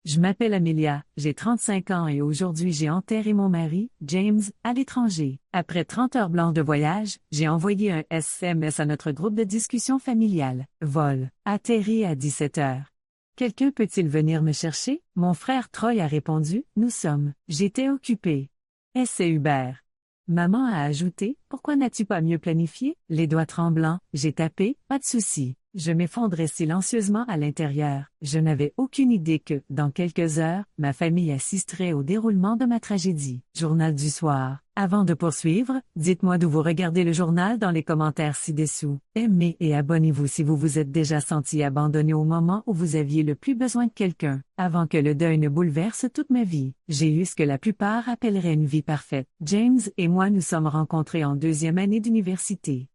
Je m'appelle Amelia, j'ai 35 ans et aujourd'hui j'ai enterré mon mari, James, à l'étranger. Après 30 heures blanches de voyage, j'ai envoyé un SMS à notre groupe de discussion familiale. Vol. Atterri à 17 heures. Quelqu'un peut-il venir me chercher? Mon frère Troy a répondu, nous sommes. J'étais occupé. C'est Hubert. Maman a ajouté, pourquoi n'as-tu pas mieux planifié? Les doigts tremblants, j'ai tapé, pas de souci. Je m'effondrais silencieusement à l'intérieur. Je n'avais aucune idée que, dans quelques heures, ma famille assisterait au déroulement de ma tragédie. Journal du soir. Avant de poursuivre, dites-moi d'où vous regardez le journal dans les commentaires ci-dessous. Aimez et abonnez-vous si vous vous êtes déjà senti abandonné au moment où vous aviez le plus besoin de quelqu'un. Avant que le deuil ne bouleverse toute ma vie, j'ai eu ce que la plupart appelleraient une vie parfaite. James et moi nous sommes rencontrés en deuxième année d'université.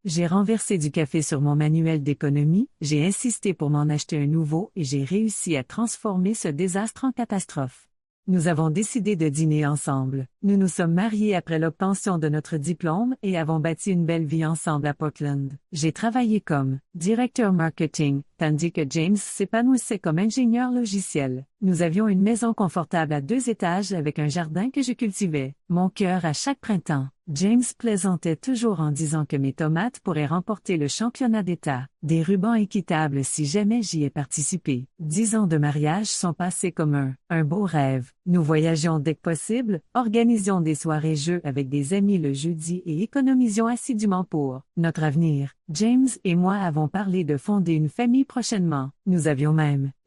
J'ai renversé du café sur mon manuel d'économie, j'ai insisté pour m'en acheter un nouveau et j'ai réussi à transformer ce désastre en catastrophe. Nous avons décidé de dîner ensemble. Nous nous sommes mariés après l'obtention de notre diplôme et avons bâti une belle vie ensemble à Portland. J'ai travaillé comme directeur marketing, tandis que James s'épanouissait comme ingénieur logiciel. Nous avions une maison confortable à 2 étages avec un jardin que je cultivais. Mon cœur à chaque printemps. James plaisantait toujours en disant que mes tomates pourraient remporter le championnat d'État. Des rubans équitables si jamais j'y ai participé. 10 ans de mariage sont passés comme un beau rêve. Nous voyagions dès que possible, organisions des soirées-jeux avec des amis le jeudi et économisions assidûment pour notre avenir. James et moi avons parlé de fonder une famille prochainement.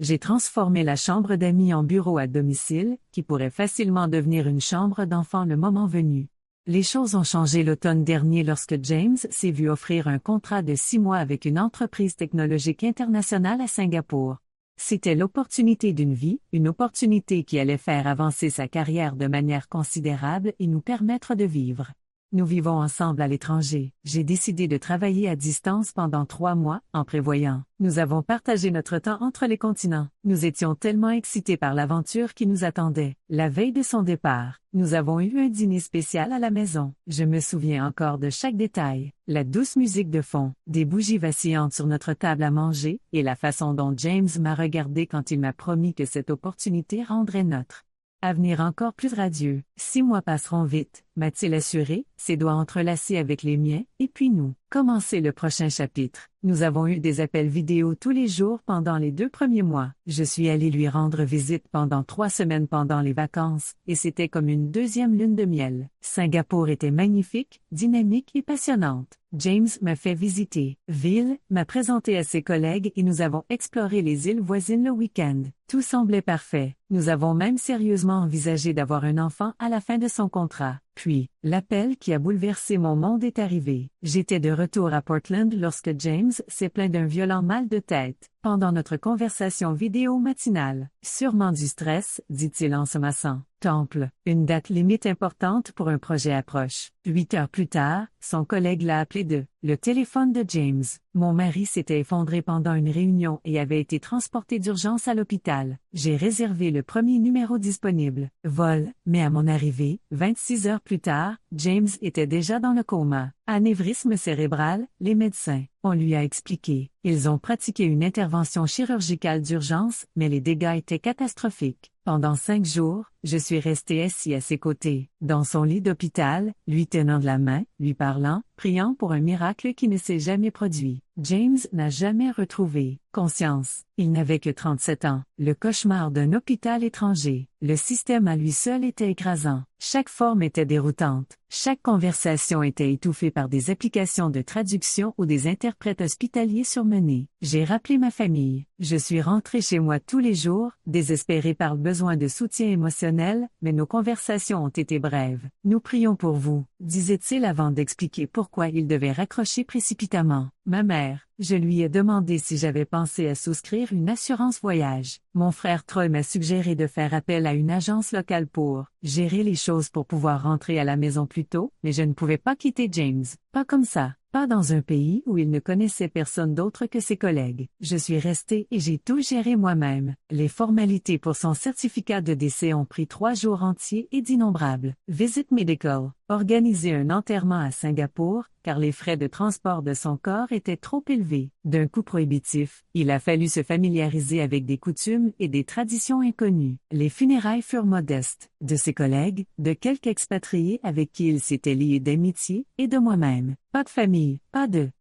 J'ai transformé la chambre d'amis en bureau à domicile, qui pourrait facilement devenir une chambre d'enfant le moment venu. Les choses ont changé l'automne dernier lorsque James s'est vu offrir un contrat de 6 mois avec une entreprise technologique internationale à Singapour. C'était l'opportunité d'une vie, une opportunité qui allait faire avancer sa carrière de manière considérable et nous permettre de vivre. Nous vivons ensemble à l'étranger. J'ai décidé de travailler à distance pendant 3 mois, en prévoyant. Nous avons partagé notre temps entre les continents. Nous étions tellement excités par l'aventure qui nous attendait. La veille de son départ, nous avons eu un dîner spécial à la maison. Je me souviens encore de chaque détail. La douce musique de fond, des bougies vacillantes sur notre table à manger, et la façon dont James m'a regardé quand il m'a promis que cette opportunité rendrait notre avenir encore plus radieux. 6 mois passeront vite, m'a-t-il assuré, ses doigts entrelacés avec les miens, et puis nous. Commencer le prochain chapitre. Nous avons eu des appels vidéo tous les jours pendant les 2 premiers mois. Je suis allé lui rendre visite pendant 3 semaines pendant les vacances, et c'était comme une deuxième lune de miel. Singapour était magnifique, dynamique et passionnante. James m'a fait visiter ville, m'a présenté à ses collègues et nous avons exploré les îles voisines le week-end. Tout semblait parfait. Nous avons même sérieusement envisagé d'avoir un enfant à la fin de son contrat. Puis, l'appel qui a bouleversé mon monde est arrivé. J'étais de retour à Portland lorsque James s'est plaint d'un violent mal de tête. Pendant notre conversation vidéo matinale. Sûrement du stress, dit-il en se massant. Temple, une date limite importante pour un projet approche. 8 heures plus tard, son collègue l'a appelé le téléphone de James. Mon mari s'était effondré pendant une réunion et avait été transporté d'urgence à l'hôpital. J'ai réservé le premier numéro disponible. Vol, mais à mon arrivée, 26 heures plus tard, James était déjà dans le coma. Anévrisme cérébral, les médecins. On lui a expliqué. Ils ont pratiqué une intervention chirurgicale d'urgence, mais les dégâts étaient catastrophiques. Pendant 5 jours, je suis resté assis à ses côtés, dans son lit d'hôpital, lui tenant de la main, lui parlant, priant pour un miracle qui ne s'est jamais produit. James n'a jamais retrouvé conscience. Il n'avait que 37 ans. Le cauchemar d'un hôpital étranger. Le système à lui seul était écrasant. Chaque forme était déroutante. Chaque conversation était étouffée par des applications de traduction ou des interprètes hospitaliers surmenés. J'ai rappelé ma famille. Je suis rentré chez moi tous les jours, désespéré par le besoin de soutien émotionnel, mais nos conversations ont été brèves. Nous prions pour vous, disait-il avant d'expliquer pourquoi il devait raccrocher précipitamment. Ma mère, je lui ai demandé si j'avais pensé à souscrire une assurance voyage. Mon frère Troy m'a suggéré de faire appel à une agence locale pour gérer les choses pour pouvoir rentrer à la maison plus tôt, mais je ne pouvais pas quitter James. Pas comme ça. Pas dans un pays où il ne connaissait personne d'autre que ses collègues. Je suis resté et j'ai tout géré moi-même. Les formalités pour son certificat de décès ont pris 3 jours entiers et d'innombrables visites médicales. organiser un enterrement à Singapour, car les frais de transport de son corps étaient trop élevés. D'un coût prohibitif, il a fallu se familiariser avec des coutumes et des traditions inconnues. Les funérailles furent modestes, de ses collègues, de quelques expatriés avec qui il s'était lié d'amitié, et de moi-même. Pas de famille,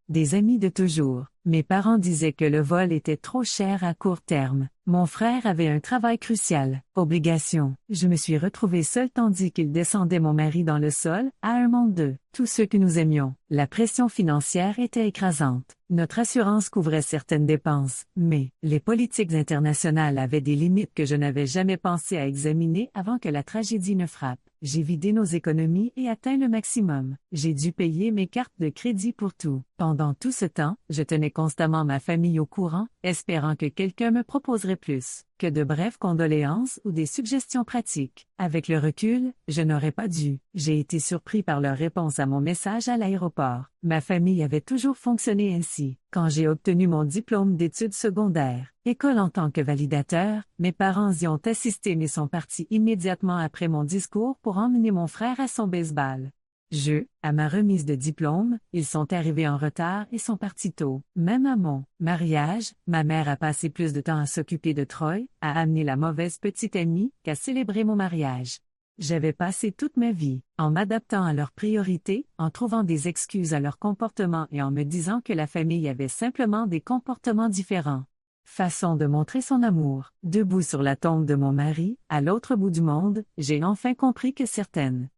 des amis de toujours. Mes parents disaient que le vol était trop cher à court terme. Mon frère avait un travail crucial, obligation. Je me suis retrouvée seule tandis qu'il descendait mon mari dans le sol, à un monde de tous ceux que nous aimions. La pression financière était écrasante. Notre assurance couvrait certaines dépenses, mais les politiques internationales avaient des limites que je n'avais jamais pensé à examiner avant que la tragédie ne frappe. J'ai vidé nos économies et atteint le maximum. J'ai dû payer mes cartes de crédit pour tout. Pendant tout ce temps, je tenais constamment ma famille au courant, espérant que quelqu'un me proposerait plus que de brèves condoléances ou des suggestions pratiques. Avec le recul, je n'aurais pas dû. J'ai été surpris par leur réponse à mon message à l'aéroport. Ma famille avait toujours fonctionné ainsi. Quand j'ai obtenu mon diplôme d'études secondaires, école en tant que validateur, mes parents y ont assisté mais sont partis immédiatement après mon discours pour emmener mon frère à son baseball. À ma remise de diplôme, ils sont arrivés en retard et sont partis tôt. Même à mon mariage, ma mère a passé plus de temps à s'occuper de Troy, à amener la mauvaise petite amie, qu'à célébrer mon mariage. J'avais passé toute ma vie, en m'adaptant à leurs priorités, en trouvant des excuses à leur comportement et en me disant que la famille avait simplement des comportements différents. Façon de montrer son amour. Debout sur la tombe de mon mari, à l'autre bout du monde, j'ai enfin compris que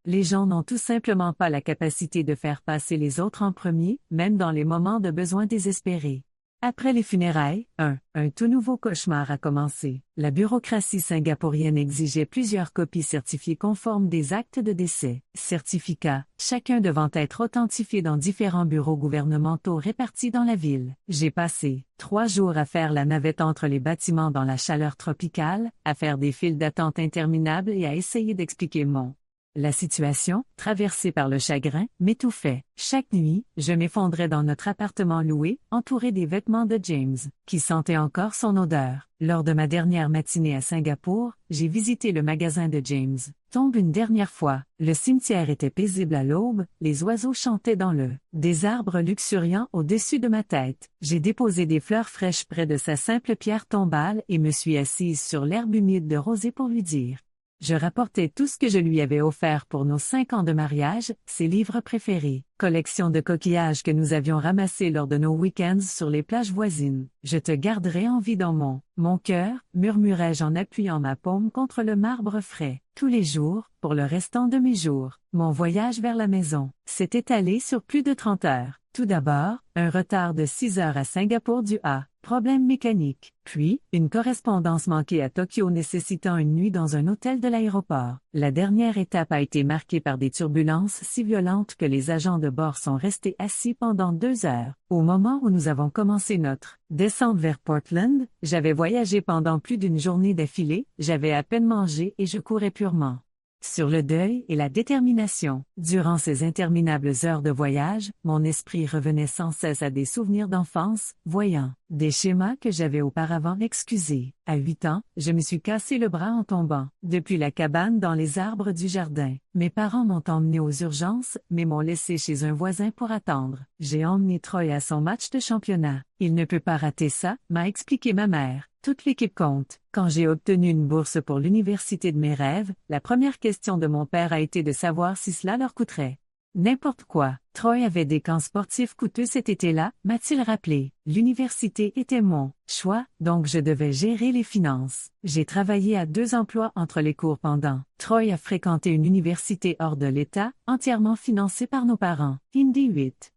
les gens n'ont tout simplement pas la capacité de faire passer les autres en premier, même dans les moments de besoin désespérés. Après les funérailles, un tout nouveau cauchemar a commencé. La bureaucratie singapourienne exigeait plusieurs copies certifiées conformes des actes de décès. Certificats, chacun devant être authentifié dans différents bureaux gouvernementaux répartis dans la ville. J'ai passé 3 jours à faire la navette entre les bâtiments dans la chaleur tropicale, à faire des files d'attente interminables et à essayer d'expliquer la situation, traversée par le chagrin, m'étouffait. Chaque nuit, je m'effondrais dans notre appartement loué, entouré des vêtements de James, qui sentaient encore son odeur. Lors de ma dernière matinée à Singapour, j'ai visité le magasin de James. Tombe une dernière fois, le cimetière était paisible à l'aube, les oiseaux chantaient dans des arbres luxuriants au-dessus de ma tête. J'ai déposé des fleurs fraîches près de sa simple pierre tombale et me suis assise sur l'herbe humide de rosée pour lui dire. Je rapportais tout ce que je lui avais offert pour nos 5 ans de mariage, ses livres préférés, collection de coquillages que nous avions ramassés lors de nos week-ends sur les plages voisines. Je te garderai en vie dans mon cœur, murmurai-je en appuyant ma paume contre le marbre frais. Tous les jours, pour le restant de mes jours, mon voyage vers la maison s'est étalé sur plus de 30 heures. Tout d'abord, un retard de 6 heures à Singapour dû à problème mécanique, puis une correspondance manquée à Tokyo nécessitant une nuit dans un hôtel de l'aéroport. La dernière étape a été marquée par des turbulences si violentes que les agents de bord sont restés assis pendant 2 heures. Au moment où nous avons commencé notre descente vers Portland, j'avais voyagé pendant plus d'une journée d'affilée, j'avais à peine mangé et je courais purement sur le deuil et la détermination. Durant ces interminables heures de voyage, mon esprit revenait sans cesse à des souvenirs d'enfance, voyant des schémas que j'avais auparavant excusés. À 8 ans, je me suis cassé le bras en tombant depuis la cabane dans les arbres du jardin. Mes parents m'ont emmené aux urgences, mais m'ont laissé chez un voisin pour attendre. J'ai emmené Troy à son match de championnat. Il ne peut pas rater ça, m'a expliqué ma mère. Toute l'équipe compte. Quand j'ai obtenu une bourse pour l'université de mes rêves, la première question de mon père a été de savoir si cela leur coûterait n'importe quoi. Troy avait des camps sportifs coûteux cet été-là, m'a-t-il rappelé. L'université était mon choix, donc je devais gérer les finances. J'ai travaillé à 2 emplois entre les cours pendant. Troy a fréquenté une université hors de l'État, entièrement financée par nos parents. Hindi 8.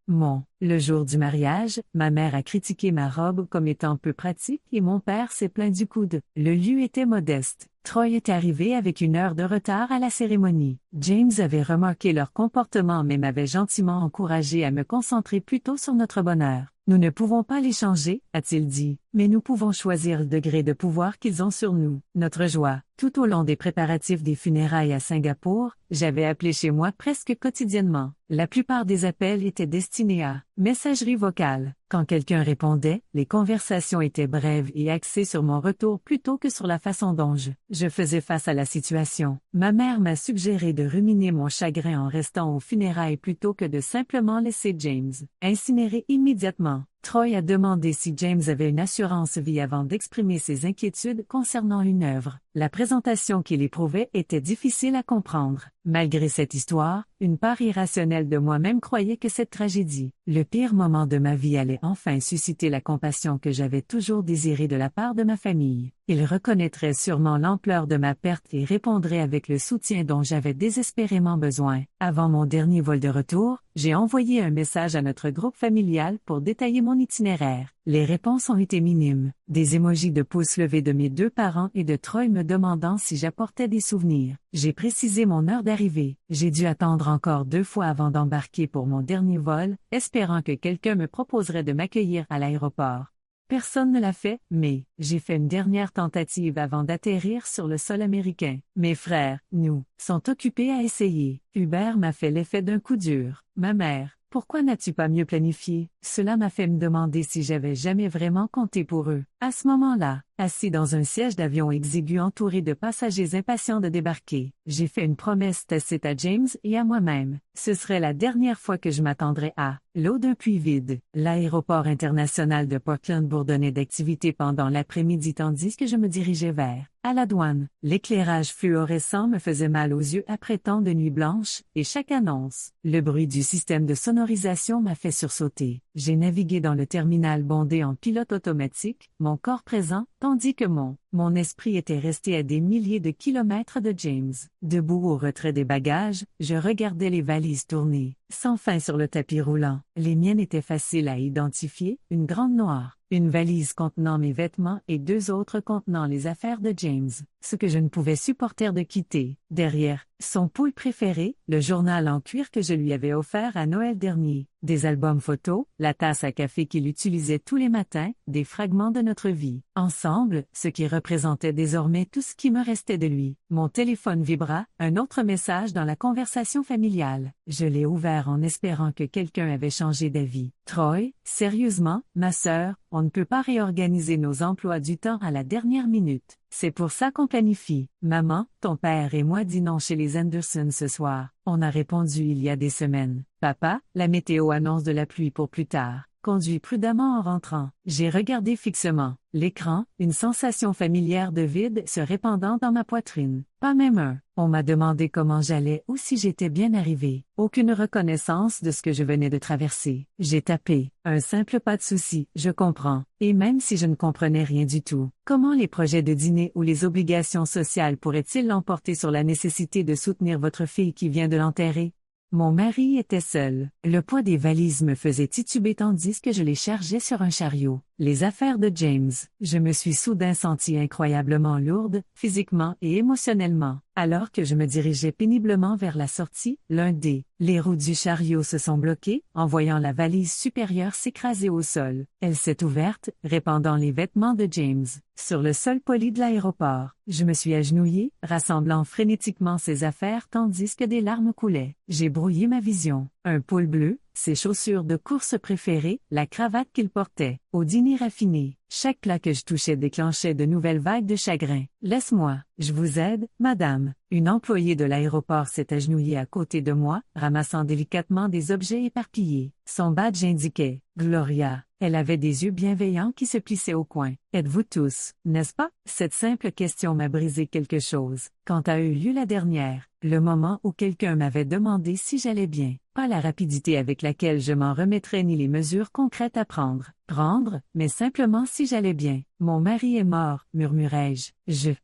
Le jour du mariage, ma mère a critiqué ma robe comme étant peu pratique et mon père s'est plaint du coude. Le lieu était modeste. Troy est arrivé avec 1 heure de retard à la cérémonie. James avait remarqué leur comportement mais m'avait gentiment encouragé à me concentrer plutôt sur notre bonheur. Nous ne pouvons pas les changer, a-t-il dit. mais nous pouvons choisir le degré de pouvoir qu'ils ont sur nous. Notre joie. Tout au long des préparatifs des funérailles à Singapour, j'avais appelé chez moi presque quotidiennement. La plupart des appels étaient destinés à messagerie vocale. Quand quelqu'un répondait, les conversations étaient brèves et axées sur mon retour plutôt que sur la façon dont je faisais face à la situation. Ma mère m'a suggéré de ruminer mon chagrin en restant aux funérailles plutôt que de simplement laisser James incinérer immédiatement. Troy a demandé si James avait une assurance vie avant d'exprimer ses inquiétudes concernant une œuvre. La présentation qu'il éprouvait était difficile à comprendre. Malgré cette histoire, une part irrationnelle de moi-même croyait que cette tragédie, le pire moment de ma vie, allait enfin susciter la compassion que j'avais toujours désirée de la part de ma famille. Il reconnaîtrait sûrement l'ampleur de ma perte et répondrait avec le soutien dont j'avais désespérément besoin. Avant mon dernier vol de retour, j'ai envoyé un message à notre groupe familial pour détailler mon itinéraire. Les réponses ont été minimes. Des émojis de pouces levés de mes deux parents et de Troy me demandant si j'apportais des souvenirs. J'ai précisé mon heure d'arrivée. J'ai dû attendre encore 2 fois avant d'embarquer pour mon dernier vol, espérant que quelqu'un me proposerait de m'accueillir à l'aéroport. Personne ne l'a fait, mais j'ai fait une dernière tentative avant d'atterrir sur le sol américain. Mes frères, nous, sont occupés à essayer. Hubert m'a fait l'effet d'un coup dur. Ma mère, pourquoi n'as-tu pas mieux planifié? Cela m'a fait me demander si j'avais jamais vraiment compté pour eux. À ce moment-là, assis dans un siège d'avion exigu entouré de passagers impatients de débarquer, j'ai fait une promesse tacite à James et à moi-même. Ce serait la dernière fois que je m'attendrais à l'eau d'un puits vide. L'aéroport international de Portland bourdonnait d'activité pendant l'après-midi tandis que je me dirigeais vers à la douane. L'éclairage fluorescent me faisait mal aux yeux après tant de nuits blanches, et chaque annonce, le bruit du système de sonorisation m'a fait sursauter. J'ai navigué dans le terminal bondé en pilote automatique, mon corps présent, tandis que mon esprit était resté à des milliers de kilomètres de James. Debout au retrait des bagages, je regardais les valises tourner, sans fin sur le tapis roulant. Les miennes étaient faciles à identifier, une grande noire, une valise contenant mes vêtements et 2 autres contenant les affaires de James, ce que je ne pouvais supporter de quitter. Derrière, son pool préféré, le journal en cuir que je lui avais offert à Noël dernier, des albums photos, la tasse à café qu'il utilisait tous les matins, des fragments de notre vie. Ensemble, ce qui représentait désormais tout ce qui me restait de lui. Mon téléphone vibra, un autre message dans la conversation familiale. Je l'ai ouvert en espérant que quelqu'un avait changé d'avis. Troy, sérieusement, ma sœur, on ne peut pas réorganiser nos emplois du temps à la dernière minute. C'est pour ça qu'on planifie. Maman, ton père et moi dînons chez les Anderson ce soir. On a répondu il y a des semaines. Papa, la météo annonce de la pluie pour plus tard. Conduis prudemment en rentrant. J'ai regardé fixement l'écran, une sensation familière de vide se répandant dans ma poitrine. Pas même on m'a demandé comment j'allais ou si j'étais bien arrivé. Aucune reconnaissance de ce que je venais de traverser. J'ai tapé. Un simple pas de souci, je comprends. Et même si je ne comprenais rien du tout, comment les projets de dîner ou les obligations sociales pourraient-ils l'emporter sur la nécessité de soutenir votre fille qui vient de l'enterrer? Mon mari était seul. Le poids des valises me faisait tituber tandis que je les chargeais sur un chariot. Les affaires de James. Je me suis soudain sentie incroyablement lourde, physiquement et émotionnellement. Alors que je me dirigeais péniblement vers la sortie, les roues du chariot se sont bloquées, en voyant la valise supérieure s'écraser au sol. Elle s'est ouverte, répandant les vêtements de James. Sur le sol poli de l'aéroport, je me suis agenouillée, rassemblant frénétiquement ses affaires tandis que des larmes coulaient. J'ai brouillé ma vision. Un pull bleu, ses chaussures de course préférées, la cravate qu'il portait. Au dîner raffiné, chaque plat que je touchais déclenchait de nouvelles vagues de chagrin. « Laisse-moi, je vous aide, madame. » Une employée de l'aéroport s'est agenouillée à côté de moi, ramassant délicatement des objets éparpillés. Son badge indiquait « Gloria ». Elle avait des yeux bienveillants qui se plissaient au coin. « Êtes-vous tous, n'est-ce pas? » Cette simple question m'a brisé quelque chose. Quand a eu lieu la dernière, le moment où quelqu'un m'avait demandé si j'allais bien. Pas la rapidité avec laquelle je m'en remettrais ni les mesures concrètes à prendre, mais simplement si j'allais bien. Mon mari est mort, murmurai-je.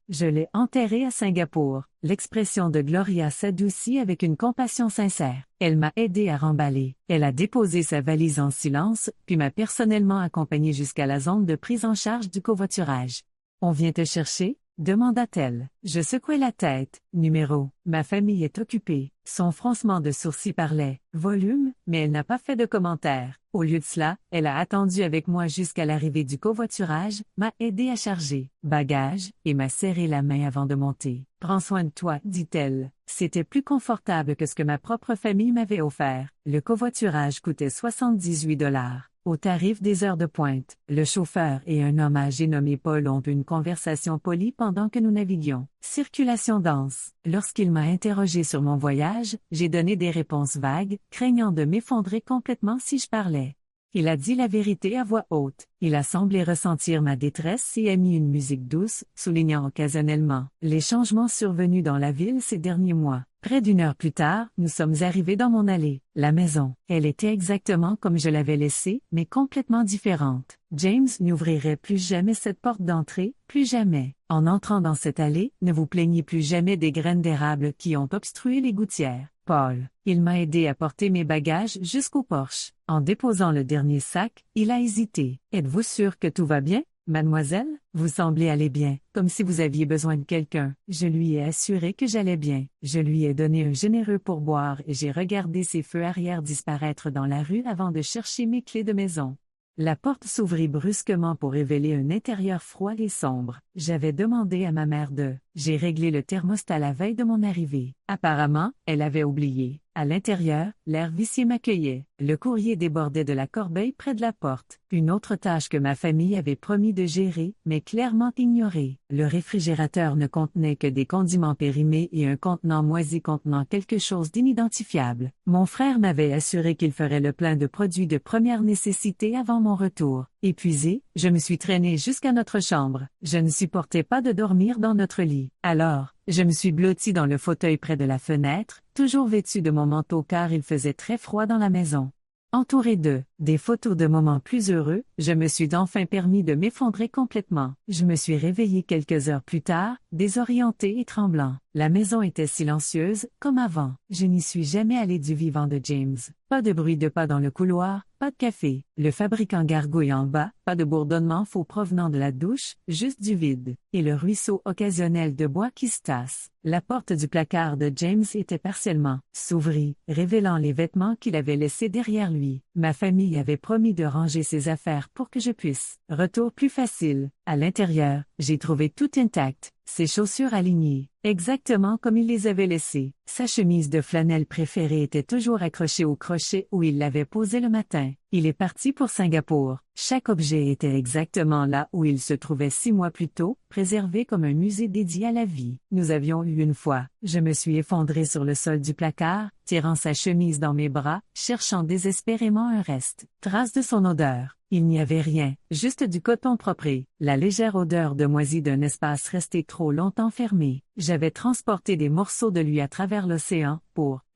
Je l'ai enterré à Singapour. L'expression de Gloria s'adoucit avec une compassion sincère. Elle m'a aidé à remballer. Elle a déposé sa valise en silence, puis m'a personnellement accompagné jusqu'à la zone de prise en charge du covoiturage. « On vient te chercher ?» demanda-t-elle. Je secouai la tête. Numéro. Ma famille est occupée. Son froncement de sourcils parlait. Volume, mais elle n'a pas fait de commentaire. Au lieu de cela, elle a attendu avec moi jusqu'à l'arrivée du covoiturage, m'a aidé à charger bagages et m'a serré la main avant de monter. Prends soin de toi, dit-elle. C'était plus confortable que ce que ma propre famille m'avait offert. Le covoiturage coûtait 78 $. Au tarif des heures de pointe, le chauffeur et un homme âgé nommé Paul ont eu une conversation polie pendant que nous naviguions. Circulation dense. Lorsqu'il m'a interrogé sur mon voyage, j'ai donné des réponses vagues, craignant de m'effondrer complètement si je parlais. Il a dit la vérité à voix haute. Il a semblé ressentir ma détresse et a mis une musique douce, soulignant occasionnellement les changements survenus dans la ville ces derniers mois. Près d'une heure plus tard, nous sommes arrivés dans mon allée. La maison, elle était exactement comme je l'avais laissée, mais complètement différente. James n'ouvrirait plus jamais cette porte d'entrée, plus jamais. En entrant dans cette allée, ne vous plaignez plus jamais des graines d'érable qui ont obstrué les gouttières. Paul. Il m'a aidé à porter mes bagages jusqu'au porche. En déposant le dernier sac, il a hésité. Êtes-vous sûr que tout va bien, mademoiselle? Vous semblez aller bien, comme si vous aviez besoin de quelqu'un. Je lui ai assuré que j'allais bien. Je lui ai donné un généreux pourboire et j'ai regardé ses feux arrière disparaître dans la rue avant de chercher mes clés de maison. La porte s'ouvrit brusquement pour révéler un intérieur froid et sombre. J'avais demandé à ma mère de. J'ai réglé le thermostat la veille de mon arrivée. Apparemment, elle avait oublié. À l'intérieur, l'air vicié m'accueillait. Le courrier débordait de la corbeille près de la porte. Une autre tâche que ma famille avait promis de gérer, mais clairement ignorée. Le réfrigérateur ne contenait que des condiments périmés et un contenant moisi contenant quelque chose d'inidentifiable. Mon frère m'avait assuré qu'il ferait le plein de produits de première nécessité avant mon retour. Épuisé, je me suis traîné jusqu'à notre chambre. Je ne supportais pas de dormir dans notre lit. Alors, je me suis blotti dans le fauteuil près de la fenêtre, toujours vêtu de mon manteau car il faisait très froid dans la maison. Entouré des photos de moments plus heureux, je me suis enfin permis de m'effondrer complètement. Je me suis réveillé quelques heures plus tard, désorienté et tremblant. La maison était silencieuse, comme avant. Je n'y suis jamais allé du vivant de James. Pas de bruit de pas dans le couloir, pas de café. Le fabricant gargouille en bas, pas de bourdonnement faux provenant de la douche, juste du vide. Et le ruisseau occasionnel de bois qui se tasse. La porte du placard de James était partiellement s'ouvrit, révélant les vêtements qu'il avait laissés derrière lui. Ma famille avait promis de ranger ses affaires pour que je puisse. Retour plus facile. À l'intérieur, j'ai trouvé tout intact. Ses chaussures alignées, exactement comme il les avait laissées. Sa chemise de flanelle préférée était toujours accrochée au crochet où il l'avait posée le matin. Il est parti pour Singapour. Chaque objet était exactement là où il se trouvait 6 mois plus tôt, préservé comme un musée dédié à la vie. Nous avions eu une fois. Je me suis effondré sur le sol du placard, tirant sa chemise dans mes bras, cherchant désespérément un reste. Trace de son odeur. Il n'y avait rien, juste du coton propre. La légère odeur de moisi d'un espace resté trop longtemps fermé. J'avais transporté des morceaux de lui à travers l'océan,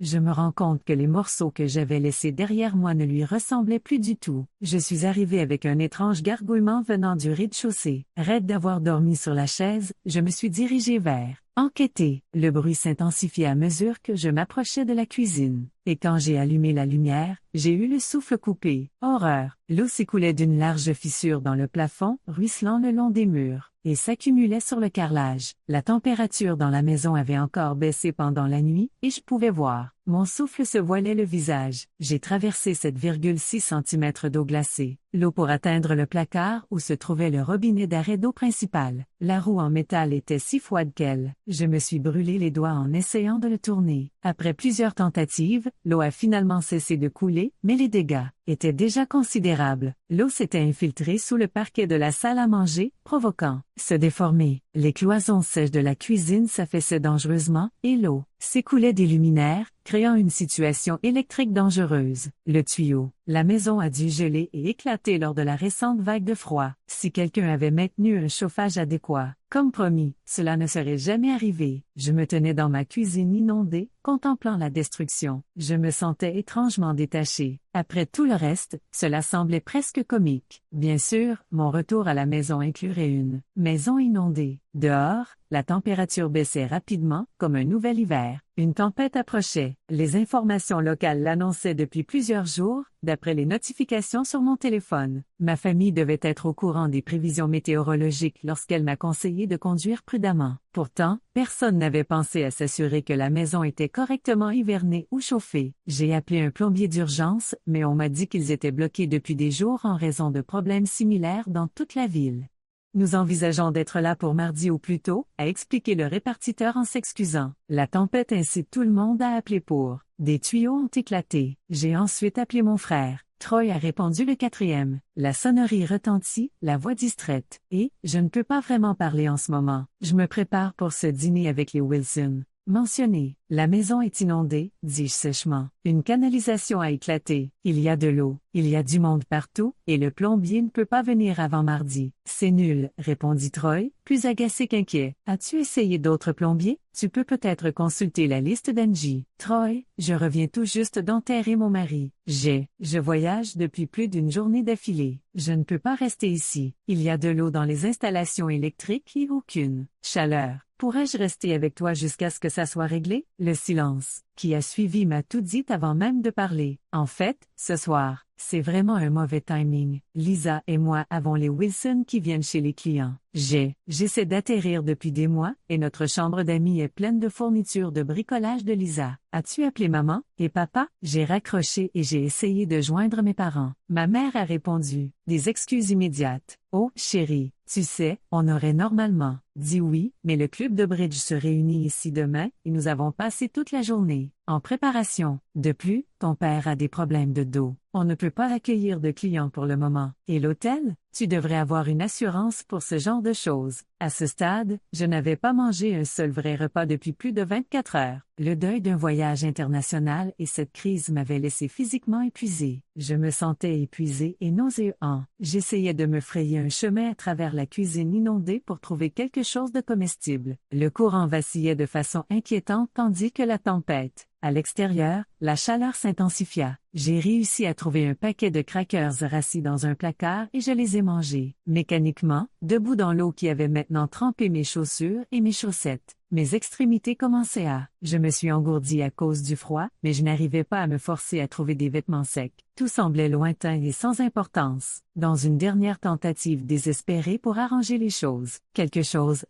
je me rends compte que les morceaux que j'avais laissés derrière moi ne lui ressemblaient plus du tout. Je suis arrivé avec un étrange gargouillement venant du rez-de-chaussée. Raide d'avoir dormi sur la chaise, je me suis dirigé vers. Enquêter. Le bruit s'intensifiait à mesure que je m'approchais de la cuisine. Et quand j'ai allumé la lumière, j'ai eu le souffle coupé. Horreur. L'eau s'écoulait d'une large fissure dans le plafond, ruisselant le long des murs, et s'accumulait sur le carrelage. La température dans la maison avait encore baissé pendant la nuit, et je pouvais voir. Mon souffle se voilait le visage. J'ai traversé 7,6 cm d'eau glacée. L'eau pour atteindre le placard où se trouvait le robinet d'arrêt d'eau principal. La roue en métal était si froide qu'elle. Je me suis brûlé les doigts en essayant de le tourner. Après plusieurs tentatives, l'eau a finalement cessé de couler, mais les dégâts étaient déjà considérables. L'eau s'était infiltrée sous le parquet de la salle à manger, provoquant se déformer. Les cloisons sèches de la cuisine s'affaissaient dangereusement, et l'eau s'écoulait des luminaires, créant une situation électrique dangereuse. Le tuyau. La maison a dû geler et éclater lors de la récente vague de froid. Si quelqu'un avait maintenu un chauffage adéquat, comme promis, cela ne serait jamais arrivé. Je me tenais dans ma cuisine inondée, contemplant la destruction. Je me sentais étrangement détaché. Après tout le reste, cela semblait presque comique. Bien sûr, mon retour à la maison inclurait une maison inondée. Dehors, la température baissait rapidement, comme un nouvel hiver. Une tempête approchait. Les informations locales l'annonçaient depuis plusieurs jours, d'après les notifications sur mon téléphone. Ma famille devait être au courant des prévisions météorologiques lorsqu'elle m'a conseillé de conduire prudemment. Pourtant, personne n'avait pensé à s'assurer que la maison était correctement hivernée ou chauffée. J'ai appelé un plombier d'urgence, mais on m'a dit qu'ils étaient bloqués depuis des jours en raison de problèmes similaires dans toute la ville. Nous envisageons d'être là pour mardi au plus tôt, a expliqué le répartiteur en s'excusant. La tempête incite tout le monde à appeler pour. Des tuyaux ont éclaté. J'ai ensuite appelé mon frère. Troy a répondu le quatrième. La sonnerie retentit, la voix distraite. Et, je ne peux pas vraiment parler en ce moment. Je me prépare pour ce dîner avec les Wilson. Mentionné. La maison est inondée, dis-je sèchement. Une canalisation a éclaté. Il y a de l'eau. Il y a du monde partout, et le plombier ne peut pas venir avant mardi. C'est nul, répondit Troy, plus agacé qu'inquiet. As-tu essayé d'autres plombiers? Tu peux peut-être consulter la liste d'Angie. Troy, je reviens tout juste d'enterrer mon mari. Je voyage depuis plus d'une journée d'affilée. Je ne peux pas rester ici. Il y a de l'eau dans les installations électriques et aucune chaleur. Pourrais-je rester avec toi jusqu'à ce que ça soit réglé? Le silence, qui a suivi m'a tout dit avant même de parler. En fait, ce soir, c'est vraiment un mauvais timing. Lisa et moi avons les Wilson qui viennent chez les clients. J'essaie d'atterrir depuis des mois, et notre chambre d'amis est pleine de fournitures de bricolage de Lisa. As-tu appelé maman et papa? J'ai raccroché et j'ai essayé de joindre mes parents. Ma mère a répondu. Des excuses immédiates. Oh, chérie, tu sais, on aurait normalement dit oui, mais le club de bridge se réunit ici demain et nous avons passé toute la journée en préparation. De plus, ton père a des problèmes de dos. On ne peut pas accueillir de clients pour le moment. Et l'hôtel? Tu devrais avoir une assurance pour ce genre de choses. À ce stade, je n'avais pas mangé un seul vrai repas depuis plus de 24 heures. Le deuil d'un voyage international et cette crise m'avaient laissé physiquement épuisé. Je me sentais épuisé et nauséant. J'essayais de me frayer un chemin à travers la cuisine inondée pour trouver quelque chose de comestible. Le courant vacillait de façon inquiétante tandis que la tempête. À l'extérieur, la chaleur s'intensifia. J'ai réussi à trouver un paquet de crackers rassis dans un placard et je les ai mangés. Mécaniquement, debout dans l'eau qui avait maintenant trempé mes chaussures et mes chaussettes. Mes extrémités commençaient à. Je me suis engourdi à cause du froid, mais je n'arrivais pas à me forcer à trouver des vêtements secs. Tout semblait lointain et sans importance. Dans une dernière tentative désespérée pour arranger les choses,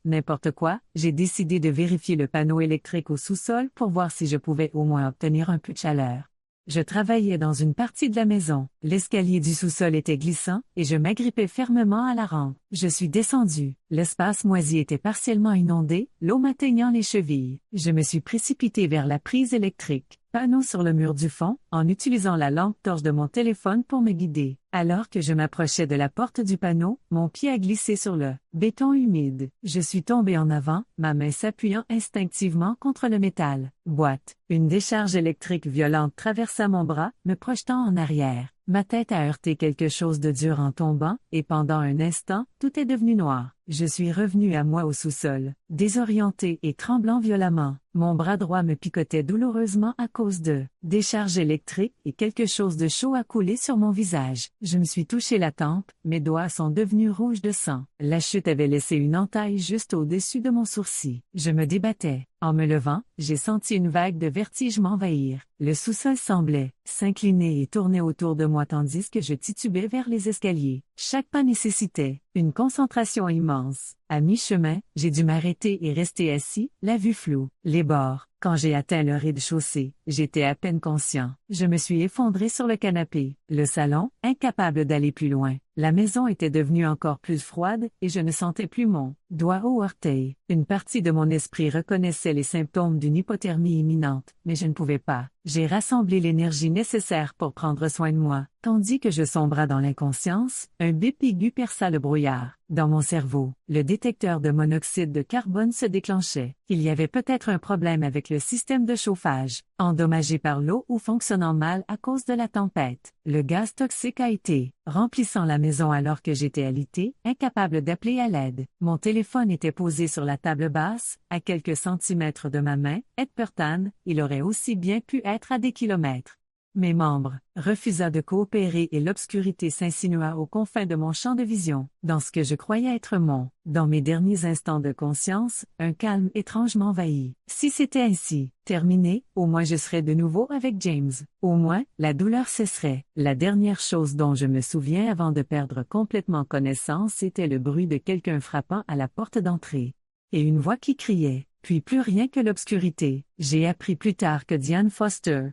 n'importe quoi, j'ai décidé de vérifier le panneau électrique au sous-sol pour voir si je pouvais au moins obtenir un peu de chaleur. Je travaillais dans une partie de la maison. L'escalier du sous-sol était glissant et je m'agrippais fermement à la rampe. Je suis descendu. L'espace moisi était partiellement inondé, l'eau m'atteignant les chevilles. Je me suis précipité vers la prise électrique. Panneau sur le mur du fond, en utilisant la lampe torche de mon téléphone pour me guider. Alors que je m'approchais de la porte du panneau, mon pied a glissé sur le béton humide. Je suis tombé en avant, ma main s'appuyant instinctivement contre le métal. Boîte. Une décharge électrique violente traversa mon bras, me projetant en arrière. Ma tête a heurté quelque chose de dur en tombant, et pendant un instant, tout est devenu noir. Je suis revenu à moi au sous-sol, désorienté et tremblant violemment. Mon bras droit me picotait douloureusement à cause de décharge électrique et quelque chose de chaud a coulé sur mon visage. Je me suis touché la tempe, mes doigts sont devenus rouges de sang. La chute avait laissé une entaille juste au-dessus de mon sourcil. Je me débattais. En me levant, j'ai senti une vague de vertige m'envahir. Le sous-sol semblait s'incliner et tourner autour de moi tandis que je titubais vers les escaliers. Chaque pas nécessitait une concentration immense. À mi-chemin, j'ai dû m'arrêter et rester assis, la vue floue. Les bords. Quand j'ai atteint le rez-de-chaussée, j'étais à peine conscient. Je me suis effondré sur le canapé. Le salon, incapable d'aller plus loin. La maison était devenue encore plus froide et je ne sentais plus mon doigt au orteil. Une partie de mon esprit reconnaissait les symptômes d'une hypothermie imminente, mais je ne pouvais pas. J'ai rassemblé l'énergie nécessaire pour prendre soin de moi. Tandis que je sombrais dans l'inconscience, un bip aigu perça le brouillard. Dans mon cerveau, le détecteur de monoxyde de carbone se déclenchait. Il y avait peut-être un problème avec le système de chauffage, endommagé par l'eau ou fonctionnant mal à cause de la tempête. Le gaz toxique a été remplissant la maison alors que j'étais alité, incapable d'appeler à l'aide. Mon téléphone était posé sur la table basse, à quelques centimètres de ma main, et pourtant, il aurait aussi bien pu être à des kilomètres. mes membres, refusa de coopérer et l'obscurité s'insinua aux confins de mon champ de vision. Dans ce que je croyais être dans mes derniers instants de conscience, un calme étrange m'envahit. Si c'était ainsi, terminé, au moins je serais de nouveau avec James. Au moins, la douleur cesserait. La dernière chose dont je me souviens avant de perdre complètement connaissance était le bruit de quelqu'un frappant à la porte d'entrée. Et une voix qui criait. Puis plus rien que l'obscurité. J'ai appris plus tard que Diane Foster,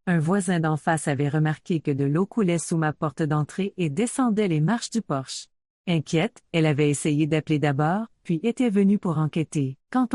un voisin d'en face avait remarqué que de l'eau coulait sous ma porte d'entrée et descendait les marches du porche. Inquiète, elle avait essayé d'appeler d'abord, puis était venue pour enquêter. Quand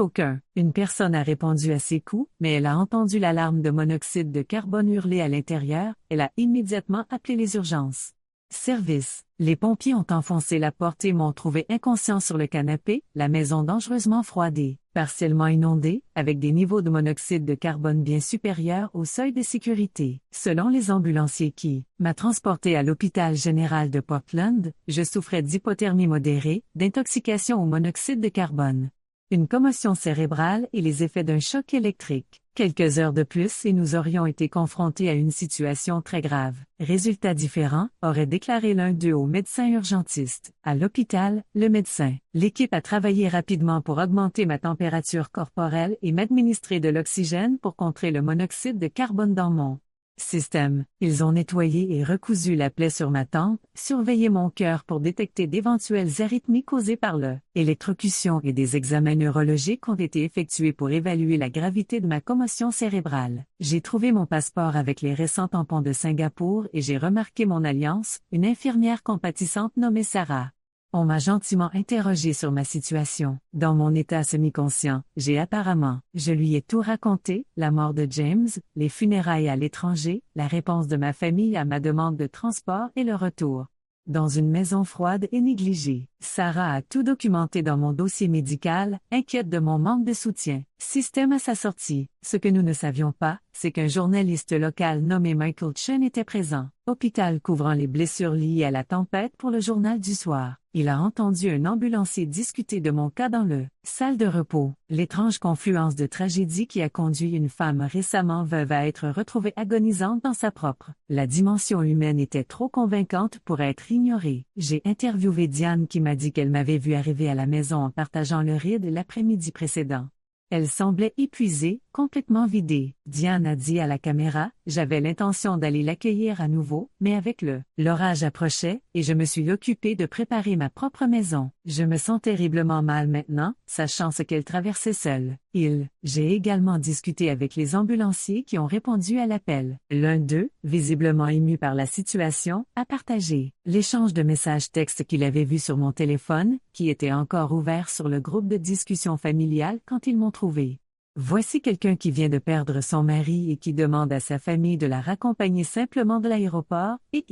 une personne a répondu à ses coups, mais elle a entendu l'alarme de monoxyde de carbone hurler à l'intérieur, elle a immédiatement appelé les urgences. Service. Les pompiers ont enfoncé la porte et m'ont trouvé inconscient sur le canapé, la maison dangereusement froidée, partiellement inondée, avec des niveaux de monoxyde de carbone bien supérieurs au seuil de sécurité. Selon les ambulanciers qui m'a transporté à l'hôpital général de Portland, je souffrais d'hypothermie modérée, d'intoxication au monoxyde de carbone. Une commotion cérébrale et les effets d'un choc électrique. Quelques heures de plus et nous aurions été confrontés à une situation très grave. Résultats différents, aurait déclaré l'un d'eux au médecin urgentiste. À l'hôpital, le médecin. L'équipe a travaillé rapidement pour augmenter ma température corporelle et m'administrer de l'oxygène pour contrer le monoxyde de carbone dans mon système. Ils ont nettoyé et recousu la plaie sur ma tempe, surveillé mon cœur pour détecter d'éventuelles arythmies causées par l'électrocution et des examens neurologiques ont été effectués pour évaluer la gravité de ma commotion cérébrale. J'ai trouvé mon passeport avec les récents tampons de Singapour et j'ai remarqué mon alliance, une infirmière compatissante nommée Sarah. On m'a gentiment interrogé sur ma situation. Dans mon état semi-conscient, je lui ai tout raconté, la mort de James, les funérailles à l'étranger, la réponse de ma famille à ma demande de transport et le retour. Dans une maison froide et négligée, Sarah a tout documenté dans mon dossier médical, inquiète de mon manque de soutien. Système à sa sortie. Ce que nous ne savions pas, c'est qu'un journaliste local nommé Michael Chen était présent. Hôpital couvrant les blessures liées à la tempête pour le journal du soir. Il a entendu un ambulancier discuter de mon cas dans le salle de repos. L'étrange confluence de tragédie qui a conduit une femme récemment veuve à être retrouvée agonisante dans sa propre. La dimension humaine était trop convaincante pour être ignorée. J'ai interviewé Diane qui m'a dit qu'elle m'avait vu arriver à la maison en partageant le ride l'après-midi précédent. Elle semblait épuisée, complètement vidée. Diane a dit à la caméra, j'avais l'intention d'aller l'accueillir à nouveau, mais avec l'orage approchait, et je me suis occupée de préparer ma propre maison. Je me sens terriblement mal maintenant, sachant ce qu'elle traversait seule. J'ai également discuté avec les ambulanciers qui ont répondu à l'appel. L'un d'eux, visiblement ému par la situation, a partagé l'échange de messages textes qu'il avait vu sur mon téléphone, qui était encore ouvert sur le groupe de discussion familiale quand ils m'ont trouvé. Voici quelqu'un qui vient de perdre son mari et qui demande à sa famille de la raccompagner simplement de l'aéroport, et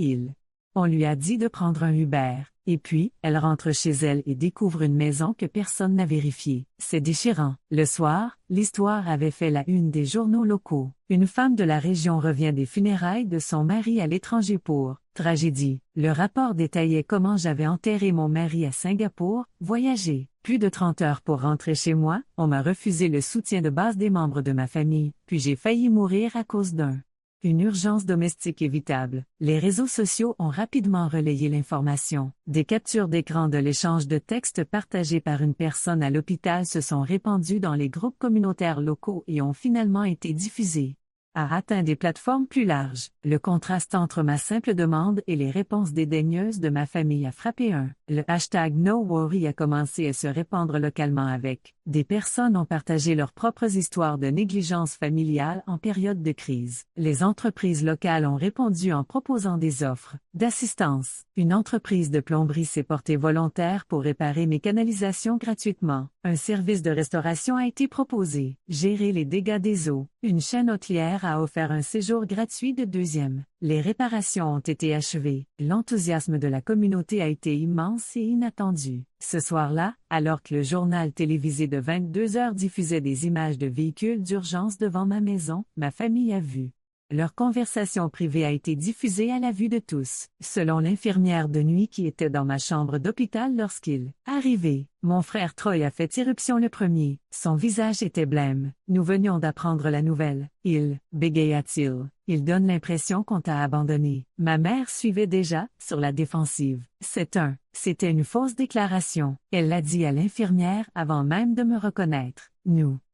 on lui a dit de prendre un Uber. Et puis, elle rentre chez elle et découvre une maison que personne n'a vérifiée. C'est déchirant. Le soir, l'histoire avait fait la une des journaux locaux. Une femme de la région revient des funérailles de son mari à l'étranger pour tragédie. Le rapport détaillait comment j'avais enterré mon mari à Singapour, voyagé. Plus de 30 heures pour rentrer chez moi, on m'a refusé le soutien de base des membres de ma famille, puis j'ai failli mourir à cause une urgence domestique évitable. Les réseaux sociaux ont rapidement relayé l'information. Des captures d'écran de l'échange de textes partagés par une personne à l'hôpital se sont répandues dans les groupes communautaires locaux et ont finalement été diffusées. A atteint des plateformes plus larges. Le contraste entre ma simple demande et les réponses dédaigneuses de ma famille a frappé Le hashtag #NoWorry a commencé à se répandre localement avec. Des personnes ont partagé leurs propres histoires de négligence familiale en période de crise. Les entreprises locales ont répondu en proposant des offres d'assistance. Une entreprise de plomberie s'est portée volontaire pour réparer mes canalisations gratuitement. Un service de restauration a été proposé. Gérer les dégâts des eaux. Une chaîne hôtelière a offert un séjour gratuit de deuxième. Les réparations ont été achevées. L'enthousiasme de la communauté a été immense et inattendu. Ce soir-là, alors que le journal télévisé de 22 heures diffusait des images de véhicules d'urgence devant ma maison, ma famille a vu Leur conversation privée a été diffusée à la vue de tous. Selon l'infirmière de nuit qui était dans ma chambre d'hôpital lorsqu'il arrivé, mon frère Troy a fait irruption le premier. Son visage était blême. Nous venions d'apprendre la nouvelle. Bégaya-t-il. Il donne l'impression qu'on t'a abandonné. Ma mère suivait déjà, sur la défensive. C'était une fausse déclaration. Elle l'a dit à l'infirmière avant même de me reconnaître.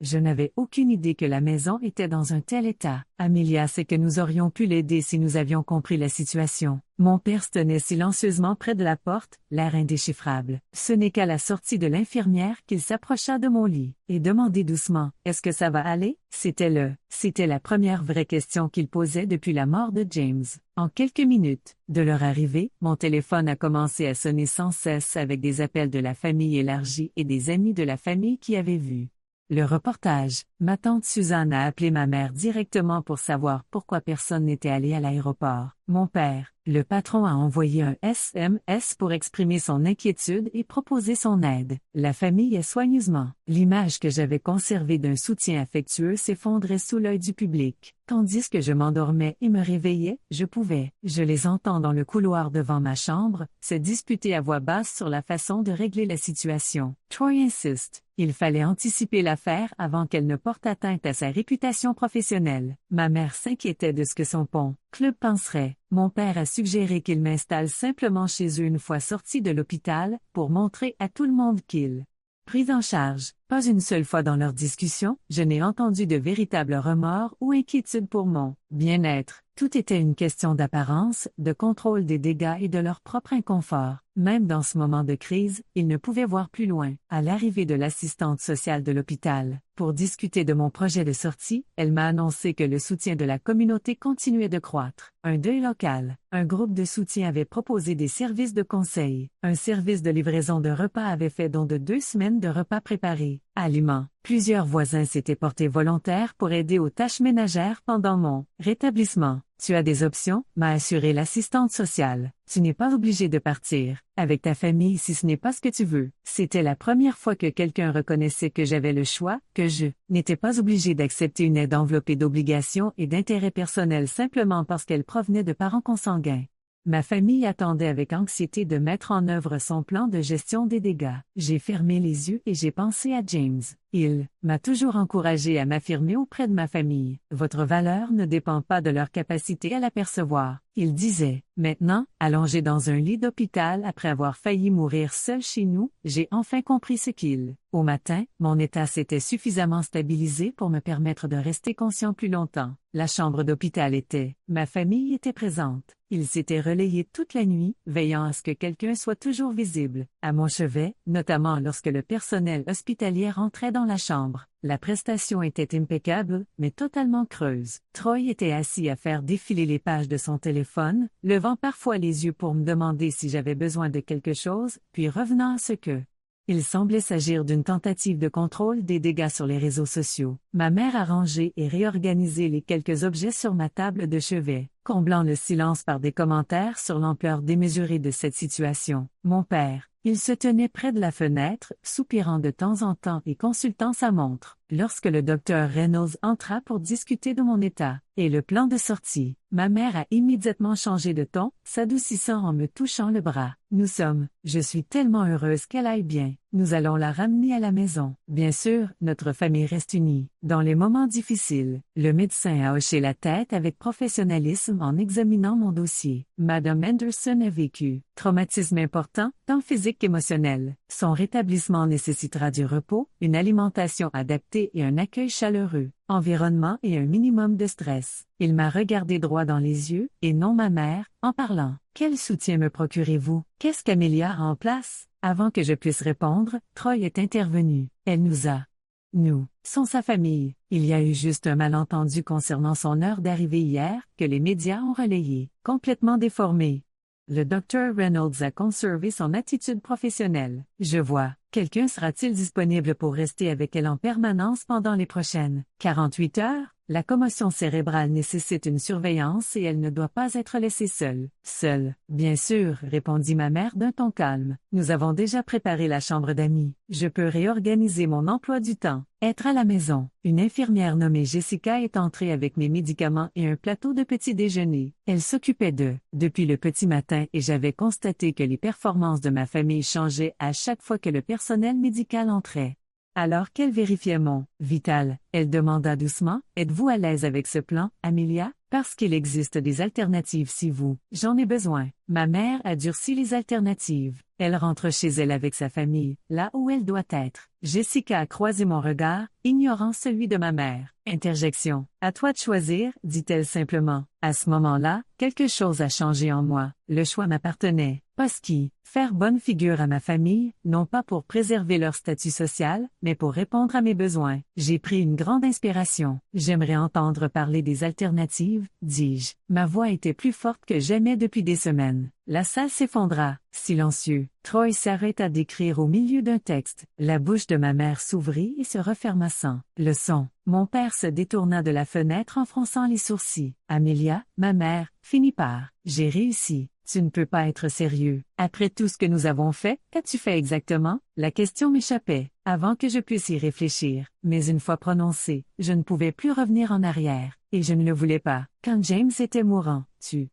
Je n'avais aucune idée que la maison était dans un tel état. Amelia sait que nous aurions pu l'aider si nous avions compris la situation. Mon père se tenait silencieusement près de la porte, l'air indéchiffrable. Ce n'est qu'à la sortie de l'infirmière qu'il s'approcha de mon lit et demandait doucement « Est-ce que ça va aller ?» C'était la première vraie question qu'il posait depuis la mort de James. En quelques minutes, de leur arrivée, mon téléphone a commencé à sonner sans cesse avec des appels de la famille élargie et des amis de la famille qui avaient vu le reportage. Ma tante Suzanne a appelé ma mère directement pour savoir pourquoi personne n'était allé à l'aéroport. Mon père, le patron, a envoyé un SMS pour exprimer son inquiétude et proposer son aide. La famille est soigneusement. L'image que j'avais conservée d'un soutien affectueux s'effondrait sous l'œil du public. Tandis que je m'endormais et me réveillais, je les entends dans le couloir devant ma chambre, se disputer à voix basse sur la façon de régler la situation. Troy insiste. Il fallait anticiper l'affaire avant qu'elle ne porte atteinte à sa réputation professionnelle. Ma mère s'inquiétait de ce que son club penserait. Mon père a suggéré qu'il m'installe simplement chez eux une fois sorti de l'hôpital, pour montrer à tout le monde qu'il pris en charge. Pas une seule fois dans leur discussion, je n'ai entendu de véritables remords ou inquiétudes pour mon bien-être. Tout était une question d'apparence, de contrôle des dégâts et de leur propre inconfort. Même dans ce moment de crise, ils ne pouvaient voir plus loin. À l'arrivée de l'assistante sociale de l'hôpital, pour discuter de mon projet de sortie, elle m'a annoncé que le soutien de la communauté continuait de croître. Un deuil local. Un groupe de soutien avait proposé des services de conseil. Un service de livraison de repas avait fait don de 2 semaines de repas préparés. Aliments. Plusieurs voisins s'étaient portés volontaires pour aider aux tâches ménagères pendant mon rétablissement. Tu as des options, m'a assuré l'assistante sociale. Tu n'es pas obligé de partir avec ta famille si ce n'est pas ce que tu veux. C'était la première fois que quelqu'un reconnaissait que j'avais le choix, que je n'étais pas obligé d'accepter une aide enveloppée d'obligations et d'intérêts personnels simplement parce qu'elle provenait de parents consanguins. Ma famille attendait avec anxiété de mettre en œuvre son plan de gestion des dégâts. J'ai fermé les yeux et j'ai pensé à James. Il m'a toujours encouragé à m'affirmer auprès de ma famille. Votre valeur ne dépend pas de leur capacité à l'apercevoir. Il disait, maintenant, allongé dans un lit d'hôpital après avoir failli mourir seul chez nous, j'ai enfin compris ce qu'il. Au matin, mon état s'était suffisamment stabilisé pour me permettre de rester conscient plus longtemps. La chambre d'hôpital ma famille était présente. Ils s'étaient relayés toute la nuit, veillant à ce que quelqu'un soit toujours visible. À mon chevet, notamment lorsque le personnel hospitalier rentrait dans la chambre. La prestation était impeccable, mais totalement creuse. Troy était assis à faire défiler les pages de son téléphone, levant parfois les yeux pour me demander si j'avais besoin de quelque chose, puis revenant à ce que il semblait s'agir d'une tentative de contrôle des dégâts sur les réseaux sociaux. Ma mère a rangé et réorganisé les quelques objets sur ma table de chevet, comblant le silence par des commentaires sur l'ampleur démesurée de cette situation. Mon père, il se tenait près de la fenêtre, soupirant de temps en temps et consultant sa montre. Lorsque le docteur Reynolds entra pour discuter de mon état et le plan de sortie, ma mère a immédiatement changé de ton, s'adoucissant en me touchant le bras. Je suis tellement heureuse qu'elle aille bien. Nous allons la ramener à la maison. Bien sûr, notre famille reste unie. Dans les moments difficiles, le médecin a hoché la tête avec professionnalisme en examinant mon dossier. Madame Anderson a vécu traumatisme important, tant physique qu'émotionnel. Son rétablissement nécessitera du repos, une alimentation adaptée et un accueil chaleureux, environnement et un minimum de stress. Il m'a regardé droit dans les yeux, et non ma mère, en parlant. Quel soutien me procurez-vous? Qu'est-ce qu'Amelia a en place? Avant que je puisse répondre, Troy est intervenu. Elle nous sont sa famille. Il y a eu juste un malentendu concernant son heure d'arrivée hier, que les médias ont relayé, complètement déformé. Le Dr. Reynolds a conservé son attitude professionnelle. Je vois. Quelqu'un sera-t-il disponible pour rester avec elle en permanence pendant les prochaines 48 heures? La commotion cérébrale nécessite une surveillance et elle ne doit pas être laissée seule. Seule, bien sûr, répondit ma mère d'un ton calme. Nous avons déjà préparé la chambre d'amis. Je peux réorganiser mon emploi du temps. Être à la maison. Une infirmière nommée Jessica est entrée avec mes médicaments et un plateau de petit déjeuner. Elle s'occupait d'eux depuis le petit matin et j'avais constaté que les performances de ma famille changeaient à chaque fois que le personnel médical entrait. Alors qu'elle vérifiait mon vital, elle demanda doucement, « Êtes-vous à l'aise avec ce plan, Amelia? Parce qu'il existe des alternatives si vous, j'en ai besoin. » Ma mère a durci les alternatives. Elle rentre chez elle avec sa famille, là où elle doit être. Jessica a croisé mon regard, ignorant celui de ma mère. Interjection. « À toi de choisir, dit-elle simplement. » À ce moment-là, quelque chose a changé en moi. Le choix m'appartenait. Posky, faire bonne figure à ma famille, non pas pour préserver leur statut social, mais pour répondre à mes besoins. J'ai pris une grande inspiration. J'aimerais entendre parler des alternatives, dis-je. Ma voix était plus forte que jamais depuis des semaines. La salle s'effondra, silencieux. Troy s'arrêta d'écrire au milieu d'un texte. La bouche de ma mère s'ouvrit et se referma sans le son. Mon père se détourna de la fenêtre en fronçant les sourcils. Amelia, ma mère, finit par « J'ai réussi. Tu ne peux pas être sérieux. Après tout ce que nous avons fait, qu'as-tu fait exactement? » La question m'échappait, avant que je puisse y réfléchir. Mais une fois prononcée, je ne pouvais plus revenir en arrière. Et je ne le voulais pas. Quand James était mourant,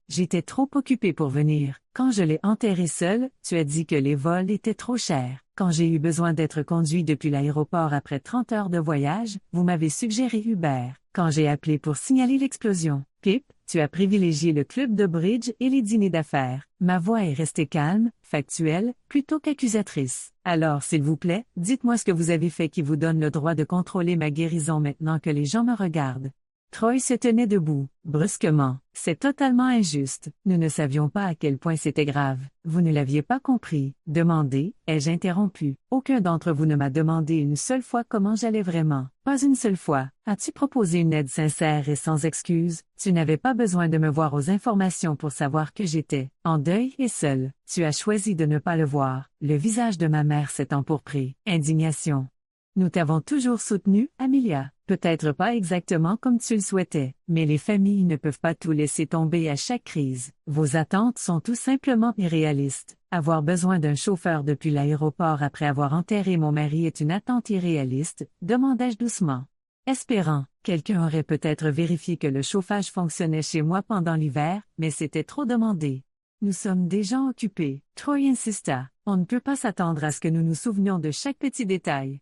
j'étais trop occupée pour venir. Quand je l'ai enterré seul, tu as dit que les vols étaient trop chers. Quand j'ai eu besoin d'être conduit depuis l'aéroport après 30 heures de voyage, vous m'avez suggéré Uber. Quand j'ai appelé pour signaler l'explosion, Pip, tu as privilégié le club de bridge et les dîners d'affaires. Ma voix est restée calme, factuelle, plutôt qu'accusatrice. Alors, s'il vous plaît, dites-moi ce que vous avez fait qui vous donne le droit de contrôler ma guérison maintenant que les gens me regardent. Troy se tenait debout, brusquement. C'est totalement injuste. Nous ne savions pas à quel point c'était grave. Vous ne l'aviez pas compris. Demandez, ai-je interrompu. Aucun d'entre vous ne m'a demandé une seule fois comment j'allais vraiment. Pas une seule fois. As-tu proposé une aide sincère et sans excuse? Tu n'avais pas besoin de me voir aux informations pour savoir que j'étais en deuil et seule. Tu as choisi de ne pas le voir. Le visage de ma mère s'est empourpré. Indignation. Nous t'avons toujours soutenu, Amelia. Peut-être pas exactement comme tu le souhaitais, mais les familles ne peuvent pas tout laisser tomber à chaque crise. Vos attentes sont tout simplement irréalistes. Avoir besoin d'un chauffeur depuis l'aéroport après avoir enterré mon mari est une attente irréaliste, demandai-je doucement. Espérant, quelqu'un aurait peut-être vérifié que le chauffage fonctionnait chez moi pendant l'hiver, mais c'était trop demandé. Nous sommes des gens occupés. Troy insista. On ne peut pas s'attendre à ce que nous nous souvenions de chaque petit détail.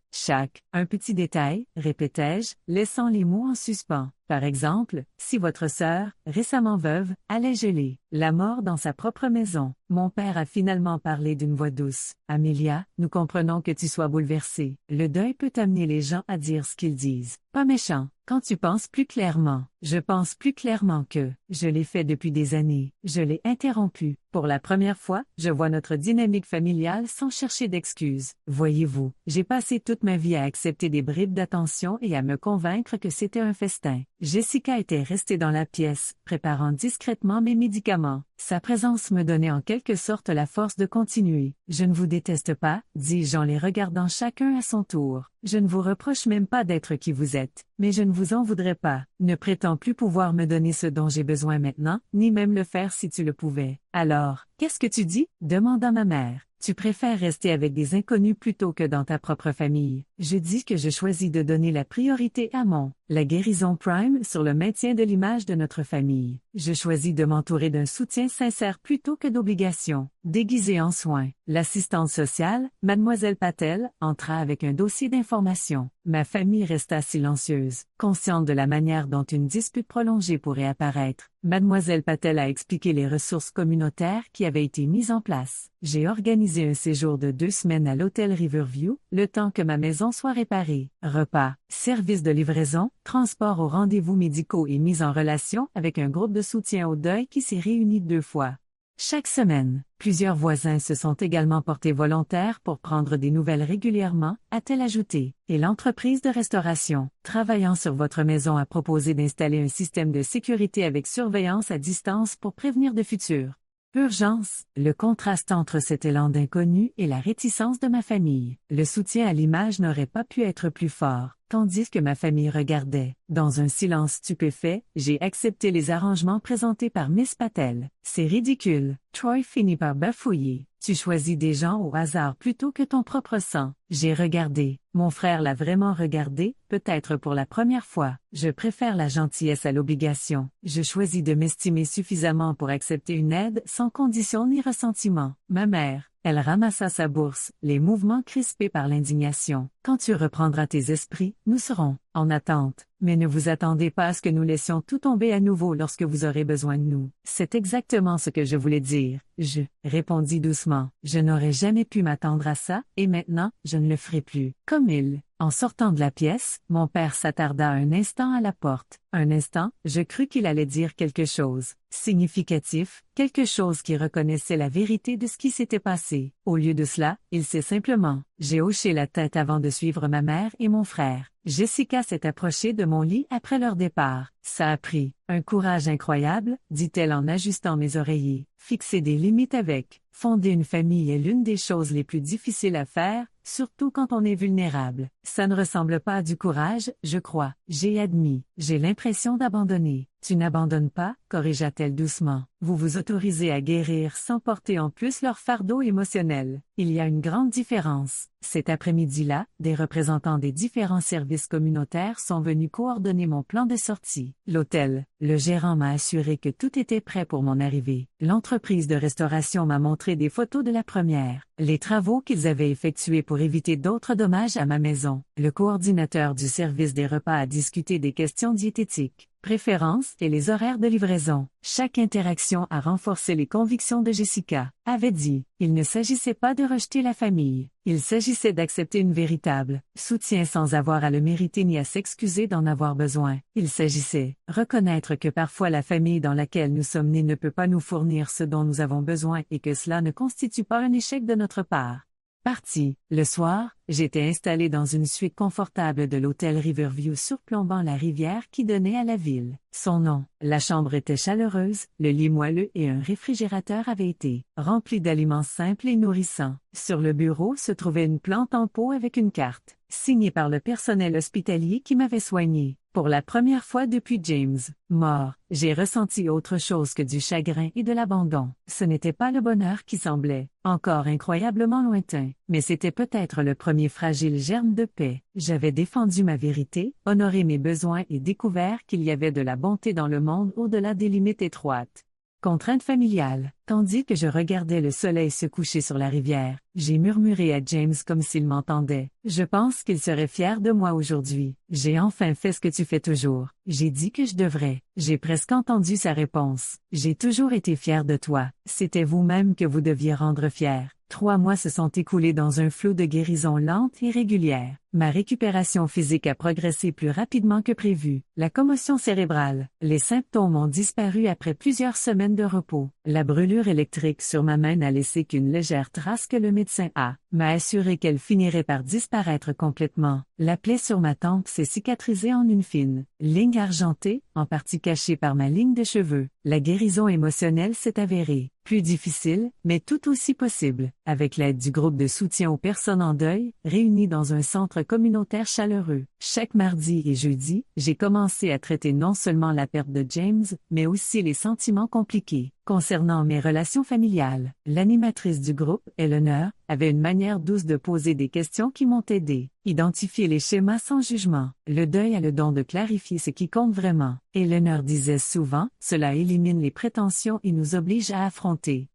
Un petit détail, répétai-je, laissant les mots en suspens. Par exemple, si votre sœur, récemment veuve, allait geler la mort dans sa propre maison. Mon père a finalement parlé d'une voix douce. Amelia, nous comprenons que tu sois bouleversée. Le deuil peut amener les gens à dire ce qu'ils disent. Pas méchant. Quand tu penses plus clairement, je pense plus clairement que, je l'ai fait depuis des années, je l'ai interrompu. Pour la première fois, je vois notre dynamique familiale sans chercher d'excuses. Voyez-vous, j'ai passé toute ma vie à accepter des bribes d'attention et à me convaincre que c'était un festin. Jessica était restée dans la pièce, préparant discrètement mes médicaments. Sa présence me donnait en quelque sorte la force de continuer. Je ne vous déteste pas, dis-je en les regardant chacun à son tour. Je ne vous reproche même pas d'être qui vous êtes, mais je ne vous en voudrais pas. Ne prétends plus pouvoir me donner ce dont j'ai besoin maintenant, ni même le faire si tu le pouvais. Alors, qu'est-ce que tu dis? Demanda ma mère. Tu préfères rester avec des inconnus plutôt que dans ta propre famille. Je dis que je choisis de donner la priorité à la guérison prime sur le maintien de l'image de notre famille. Je choisis de m'entourer d'un soutien sincère plutôt que d'obligations. Déguisée en soins, l'assistante sociale, Mademoiselle Patel, entra avec un dossier d'information. Ma famille resta silencieuse, consciente de la manière dont une dispute prolongée pourrait apparaître. Mademoiselle Patel a expliqué les ressources communautaires qui avaient été mises en place. J'ai organisé un séjour de 2 semaines à l'hôtel Riverview, le temps que ma maison soit réparée. Repas, service de livraison, transport aux rendez-vous médicaux et mise en relation avec un groupe de soutien au deuil qui s'est réuni 2 fois. Chaque semaine, plusieurs voisins se sont également portés volontaires pour prendre des nouvelles régulièrement, a-t-elle ajouté. Et l'entreprise de restauration, travaillant sur votre maison, a proposé d'installer un système de sécurité avec surveillance à distance pour prévenir de futures urgences. Le contraste entre cet élan d'inconnu et la réticence de ma famille. Le soutien à l'image n'aurait pas pu être plus fort. tandis que ma famille regardait. Dans un silence stupéfait, j'ai accepté les arrangements présentés par Miss Patel. C'est ridicule. Troy finit par bafouiller. Tu choisis des gens au hasard plutôt que ton propre sang. J'ai regardé. Mon frère l'a vraiment regardé, peut-être pour la première fois. Je préfère la gentillesse à l'obligation. Je choisis de m'estimer suffisamment pour accepter une aide sans condition ni ressentiment. Ma mère. Elle ramassa sa bourse, les mouvements crispés par l'indignation. Quand tu reprendras tes esprits, nous serons en attente. Mais ne vous attendez pas à ce que nous laissions tout tomber à nouveau lorsque vous aurez besoin de nous. C'est exactement ce que je voulais dire. Je répondis doucement. Je n'aurais jamais pu m'attendre à ça, et maintenant, je ne le ferai plus. Comme il. En sortant de la pièce, mon père s'attarda un instant à la porte. Un instant, je crus qu'il allait dire quelque chose. Significatif, quelque chose qui reconnaissait la vérité de ce qui s'était passé. Au lieu de cela, il s'est simplement. J'ai hoché la tête avant de suivre ma mère et mon frère. Jessica s'est approchée de mon lit après leur départ. Ça a pris un courage incroyable, dit-elle en ajustant mes oreillers. Fixer des limites avec. Fonder une famille est l'une des choses les plus difficiles à faire, surtout quand on est vulnérable. Ça ne ressemble pas à du courage, je crois. J'ai admis. J'ai l'impression d'abandonner. Tu n'abandonnes pas, corrigea-t-elle doucement. Vous vous autorisez à guérir sans porter en plus leur fardeau émotionnel. Il y a une grande différence. Cet après-midi-là, des représentants des différents services communautaires sont venus coordonner mon plan de sortie. L'hôtel. Le gérant m'a assuré que tout était prêt pour mon arrivée. L'entreprise de restauration m'a montré des photos de la première. Les travaux qu'ils avaient effectués pour éviter d'autres dommages à ma maison. Le coordinateur du service des repas a discuté des questions diététiques, préférences et les horaires de livraison. Chaque interaction a renforcé les convictions de Jessica. Avait dit, il ne s'agissait pas de rejeter la famille. Il s'agissait d'accepter une véritable soutien sans avoir à le mériter ni à s'excuser d'en avoir besoin. Il s'agissait reconnaître que parfois la famille dans laquelle nous sommes nés ne peut pas nous fournir ce dont nous avons besoin et que cela ne constitue pas un échec de notre part. Parti. Le soir, j'étais installé dans une suite confortable de l'hôtel Riverview surplombant la rivière qui donnait à la ville. Son nom. La chambre était chaleureuse, le lit moelleux et un réfrigérateur avaient été remplis d'aliments simples et nourrissants. Sur le bureau se trouvait une plante en pot avec une carte, signée par le personnel hospitalier qui m'avait soigné. Pour la première fois depuis James, mort, j'ai ressenti autre chose que du chagrin et de l'abandon. Ce n'était pas le bonheur qui semblait encore incroyablement lointain, mais c'était peut-être le premier fragile germe de paix. J'avais défendu ma vérité, honoré mes besoins et découvert qu'il y avait de la bonté dans le monde au-delà des limites étroites. Contrainte familiale. Tandis que je regardais le soleil se coucher sur la rivière, j'ai murmuré à James comme s'il m'entendait. Je pense qu'il serait fier de moi aujourd'hui. J'ai enfin fait ce que tu fais toujours. J'ai dit que je devrais. J'ai presque entendu sa réponse. J'ai toujours été fier de toi. C'était vous-même que vous deviez rendre fier. 3 mois se sont écoulés dans un flot de guérison lente et régulière. Ma récupération physique a progressé plus rapidement que prévu. La commotion cérébrale. Les symptômes ont disparu après plusieurs semaines de repos. La brûlure électrique sur ma main n'a laissé qu'une légère trace que le médecin m'a assuré qu'elle finirait par disparaître complètement. La plaie sur ma tempe s'est cicatrisée en une fine ligne argentée, en partie cachée par ma ligne de cheveux. La guérison émotionnelle s'est avérée plus difficile, mais tout aussi possible, avec l'aide du groupe de soutien aux personnes en deuil, réunis dans un centre communautaire chaleureux. Chaque mardi et jeudi, j'ai commencé à traiter non seulement la perte de James, mais aussi les sentiments compliqués. Concernant mes relations familiales, l'animatrice du groupe, Eleanor, avait une manière douce de poser des questions qui m'ont aidé. Identifier les schémas sans jugement. Le deuil a le don de clarifier ce qui compte vraiment. Eleanor disait souvent, cela élimine les prétentions et nous oblige à affronter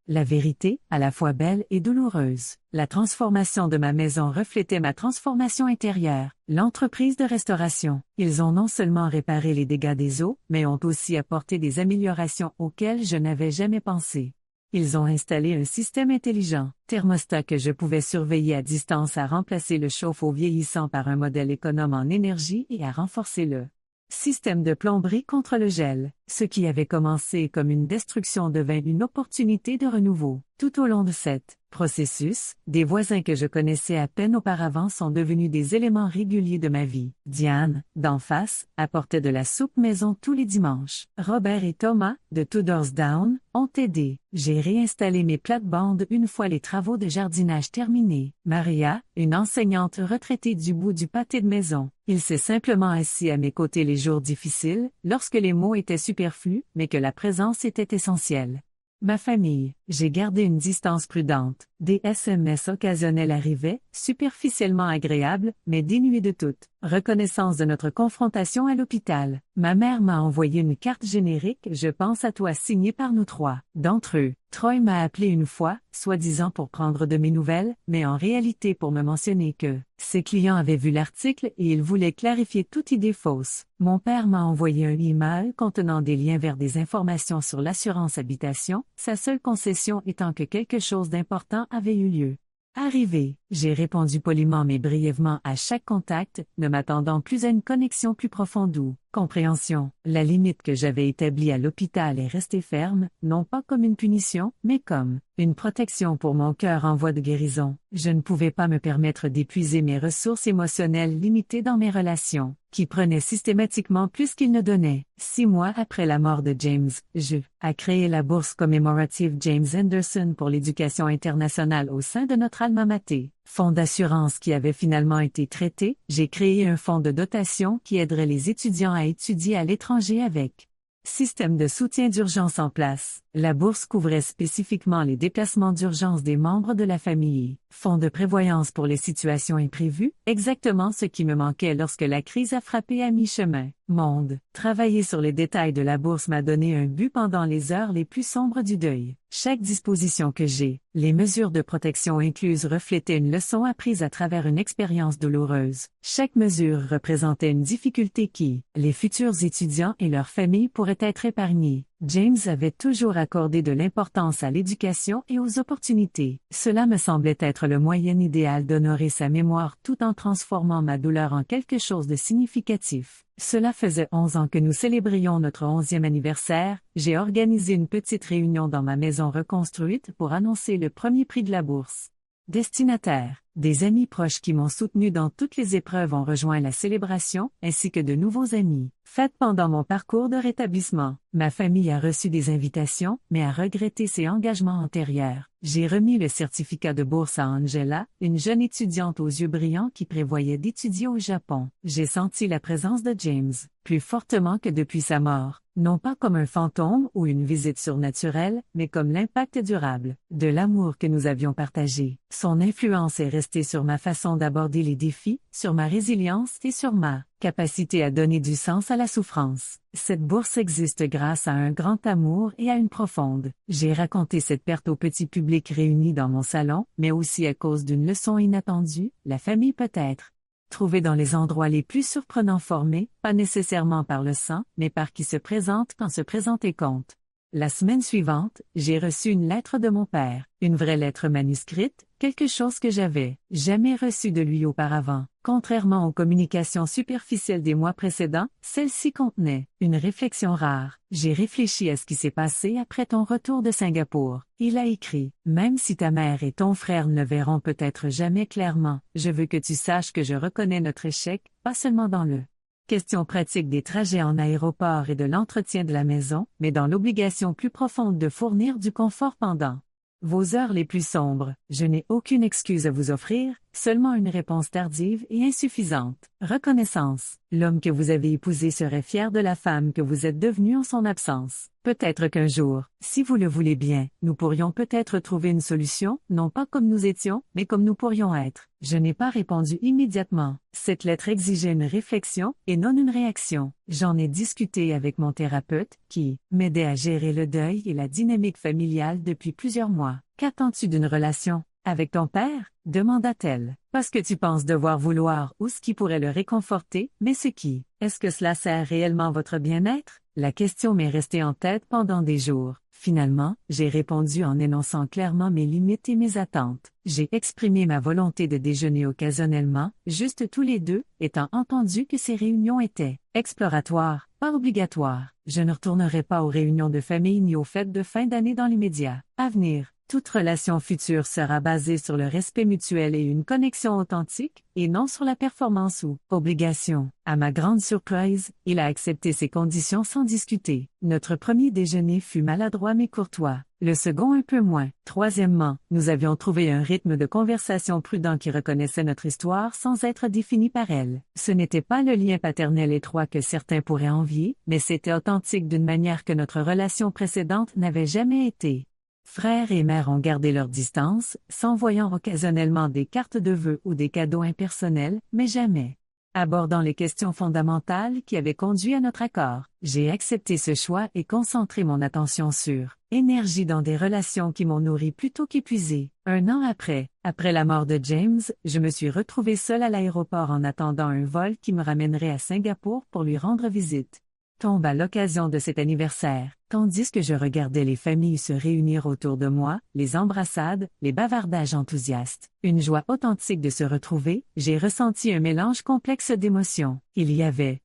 la vérité, à la fois belle et douloureuse. La transformation de ma maison reflétait ma transformation intérieure. L'entreprise de restauration. Ils ont non seulement réparé les dégâts des eaux, mais ont aussi apporté des améliorations auxquelles je n'avais jamais pensé. Ils ont installé un système intelligent, thermostat que je pouvais surveiller à distance, à remplacer le chauffe-eau vieillissant par un modèle économe en énergie et à renforcer le système de plomberie contre le gel. Ce qui avait commencé comme une destruction devint une opportunité de renouveau. Tout au long de cet processus, des voisins que je connaissais à peine auparavant sont devenus des éléments réguliers de ma vie. Diane, d'en face, apportait de la soupe maison tous les dimanches. Robert et Thomas, de Tudors Down, ont aidé. J'ai réinstallé mes plates-bandes une fois les travaux de jardinage terminés. Maria, une enseignante retraitée du bout du pâté de maison. Il s'est simplement assis à mes côtés les jours difficiles, lorsque les mots étaient superflus, mais que la présence était essentielle. Ma famille, j'ai gardé une distance prudente. Des SMS occasionnels arrivaient, superficiellement agréables, mais dénués de toute reconnaissance de notre confrontation à l'hôpital. Ma mère m'a envoyé une carte générique, je pense à toi, signée par nous trois. D'entre eux, Troy m'a appelé une fois, soi-disant pour prendre de mes nouvelles, mais en réalité pour me mentionner que ses clients avaient vu l'article et ils voulaient clarifier toute idée fausse. Mon père m'a envoyé un email contenant des liens vers des informations sur l'assurance habitation, sa seule concession étant que quelque chose d'important avait eu lieu. Arrivé, j'ai répondu poliment mais brièvement à chaque contact, ne m'attendant plus à une connexion plus profonde ou compréhension. La limite que j'avais établie à l'hôpital est restée ferme, non pas comme une punition, mais comme une protection pour mon cœur en voie de guérison. Je ne pouvais pas me permettre d'épuiser mes ressources émotionnelles limitées dans mes relations, qui prenaient systématiquement plus qu'ils ne donnaient. 6 mois après la mort de James, je a créé la bourse commémorative James Henderson pour l'éducation internationale au sein de notre alma mater. Fonds d'assurance qui avait finalement été traité, j'ai créé un fonds de dotation qui aiderait les étudiants à étudier à l'étranger avec système de soutien d'urgence en place. La bourse couvrait spécifiquement les déplacements d'urgence des membres de la famille. Fonds de prévoyance pour les situations imprévues, exactement ce qui me manquait lorsque la crise a frappé à mi-chemin. Monde. Travailler sur les détails de la bourse m'a donné un but pendant les heures les plus sombres du deuil. Chaque disposition que j'ai, les mesures de protection incluses reflétaient une leçon apprise à travers une expérience douloureuse. Chaque mesure représentait une difficulté qui, les futurs étudiants et leurs familles pourraient être épargnés. James avait toujours accordé de l'importance à l'éducation et aux opportunités. Cela me semblait être le moyen idéal d'honorer sa mémoire tout en transformant ma douleur en quelque chose de significatif. Cela faisait 11 ans que nous célébrions notre 11e anniversaire, j'ai organisé une petite réunion dans ma maison reconstruite pour annoncer le premier prix de la bourse. Destinataires, des amis proches qui m'ont soutenu dans toutes les épreuves ont rejoint la célébration, ainsi que de nouveaux amis. Faite pendant mon parcours de rétablissement, ma famille a reçu des invitations, mais a regretté ses engagements antérieurs. J'ai remis le certificat de bourse à Angela, une jeune étudiante aux yeux brillants qui prévoyait d'étudier au Japon. J'ai senti la présence de James, plus fortement que depuis sa mort, non pas comme un fantôme ou une visite surnaturelle, mais comme l'impact durable de l'amour que nous avions partagé. Son influence est restée sur ma façon d'aborder les défis, sur ma résilience et sur ma capacité à donner du sens à la souffrance. Cette bourse existe grâce à un grand amour et à une profonde. J'ai raconté cette perte au petit public réuni dans mon salon, mais aussi à cause d'une leçon inattendue, la famille peut-être trouvée dans les endroits les plus surprenants formés, pas nécessairement par le sang, mais par qui se présente quand se présenter compte. La semaine suivante, j'ai reçu une lettre de mon père, une vraie lettre manuscrite, quelque chose que j'avais jamais reçu de lui auparavant. Contrairement aux communications superficielles des mois précédents, celle-ci contenait une réflexion rare. J'ai réfléchi à ce qui s'est passé après ton retour de Singapour. Il a écrit, même si ta mère et ton frère ne verront peut-être jamais clairement, je veux que tu saches que je reconnais notre échec, pas seulement dans le question pratique des trajets en aéroport et de l'entretien de la maison, mais dans l'obligation plus profonde de fournir du confort pendant vos heures les plus sombres. Je n'ai aucune excuse à vous offrir, seulement une réponse tardive et insuffisante. Reconnaissance. L'homme que vous avez épousé serait fier de la femme que vous êtes devenue en son absence. Peut-être qu'un jour, si vous le voulez bien, nous pourrions peut-être trouver une solution, non pas comme nous étions, mais comme nous pourrions être. Je n'ai pas répondu immédiatement. Cette lettre exigeait une réflexion et non une réaction. J'en ai discuté avec mon thérapeute, qui m'aidait à gérer le deuil et la dynamique familiale depuis plusieurs mois. Qu'attends-tu d'une relation avec ton père? Demanda-t-elle. Pas ce que tu penses devoir vouloir ou ce qui pourrait le réconforter, mais ce qui. Est-ce que cela sert réellement votre bien-être? La question m'est restée en tête pendant des jours. Finalement, j'ai répondu en énonçant clairement mes limites et mes attentes. J'ai exprimé ma volonté de déjeuner occasionnellement, juste tous les deux, étant entendu que ces réunions étaient exploratoires. pas obligatoire. Je ne retournerai pas aux réunions de famille ni aux fêtes de fin d'année dans l'immédiat. À venir. Toute relation future sera basée sur le respect mutuel et une connexion authentique, et non sur la performance ou obligation. À ma grande surprise, il a accepté ces conditions sans discuter. Notre premier déjeuner fut maladroit mais courtois. Le second un peu moins. Troisièmement, nous avions trouvé un rythme de conversation prudent qui reconnaissait notre histoire sans être défini par elle. Ce n'était pas le lien paternel étroit que certains pourraient envier, mais c'était authentique d'une manière que notre relation précédente n'avait jamais été. Frère et mère ont gardé leur distance, s'envoyant occasionnellement des cartes de vœux ou des cadeaux impersonnels, mais jamais abordant les questions fondamentales qui avaient conduit à notre accord. J'ai accepté ce choix et concentré mon attention sur énergie dans des relations qui m'ont nourri plutôt qu'épuisé. Un an après la mort de James, je me suis retrouvée seule à l'aéroport en attendant un vol qui me ramènerait à Singapour pour lui rendre visite. Tombe à l'occasion de cet anniversaire, tandis que je regardais les familles se réunir autour de moi, les embrassades, les bavardages enthousiastes, une joie authentique de se retrouver, j'ai ressenti un mélange complexe d'émotions.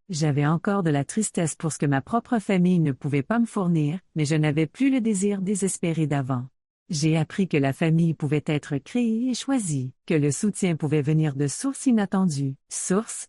J'avais encore de la tristesse pour ce que ma propre famille ne pouvait pas me fournir, mais je n'avais plus le désir désespéré d'avant. J'ai appris que la famille pouvait être créée et choisie, que le soutien pouvait venir de sources inattendues,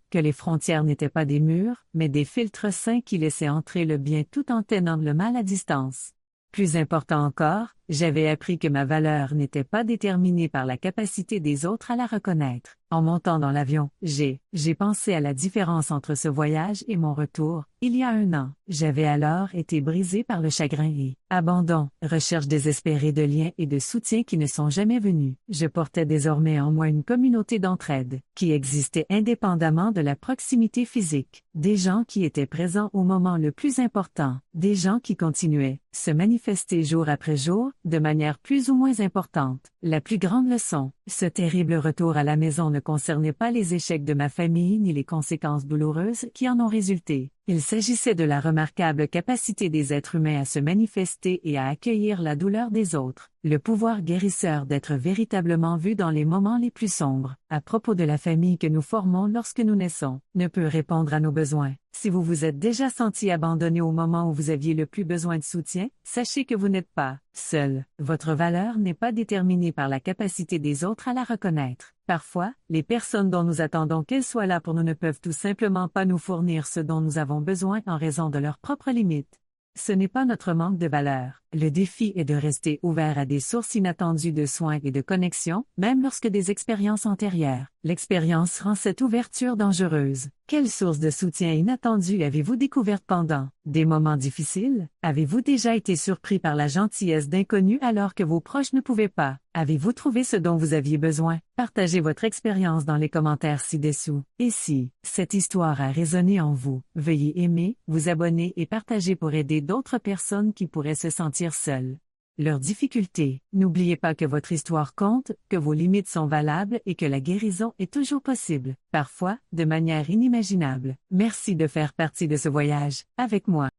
que les frontières n'étaient pas des murs, mais des filtres sains qui laissaient entrer le bien tout en tenant le mal à distance. Plus important encore, j'avais appris que ma valeur n'était pas déterminée par la capacité des autres à la reconnaître. En montant dans l'avion, j'ai pensé à la différence entre ce voyage et mon retour, il y a un an. J'avais alors été brisée par le chagrin et abandon, recherche désespérée de liens et de soutien qui ne sont jamais venus. Je portais désormais en moi une communauté d'entraide, qui existait indépendamment de la proximité physique. Des gens qui étaient présents au moment le plus important, des gens qui continuaient, se manifester jour après jour, de manière plus ou moins importante. La plus grande leçon, ce terrible retour à la maison ne concernait pas les échecs de ma famille ni les conséquences douloureuses qui en ont résulté. Il s'agissait de la remarquable capacité des êtres humains à se manifester et à accueillir la douleur des autres, le pouvoir guérisseur d'être véritablement vu dans les moments les plus sombres. À propos de la famille que nous formons lorsque nous naissons, ne peut répondre à nos besoins. Si vous vous êtes déjà senti abandonné au moment où vous aviez le plus besoin de soutien, sachez que vous n'êtes pas seul. Votre valeur n'est pas déterminée par la capacité des autres à la reconnaître. Parfois, les personnes dont nous attendons qu'elles soient là pour nous ne peuvent tout simplement pas nous fournir ce dont nous avons besoin en raison de leurs propres limites. Ce n'est pas notre manque de valeur. Le défi est de rester ouvert à des sources inattendues de soins et de connexion, même lorsque des expériences antérieures. L'expérience rend cette ouverture dangereuse. Quelle source de soutien inattendue avez-vous découverte pendant des moments difficiles? Avez-vous déjà été surpris par la gentillesse d'inconnus alors que vos proches ne pouvaient pas? Avez-vous trouvé ce dont vous aviez besoin? Partagez votre expérience dans les commentaires ci-dessous. Et si cette histoire a résonné en vous, veuillez aimer, vous abonner et partager pour aider d'autres personnes qui pourraient se sentir seules. Leurs difficultés. N'oubliez pas que votre histoire compte, que vos limites sont valables et que la guérison est toujours possible, parfois de manière inimaginable. Merci de faire partie de ce voyage avec moi.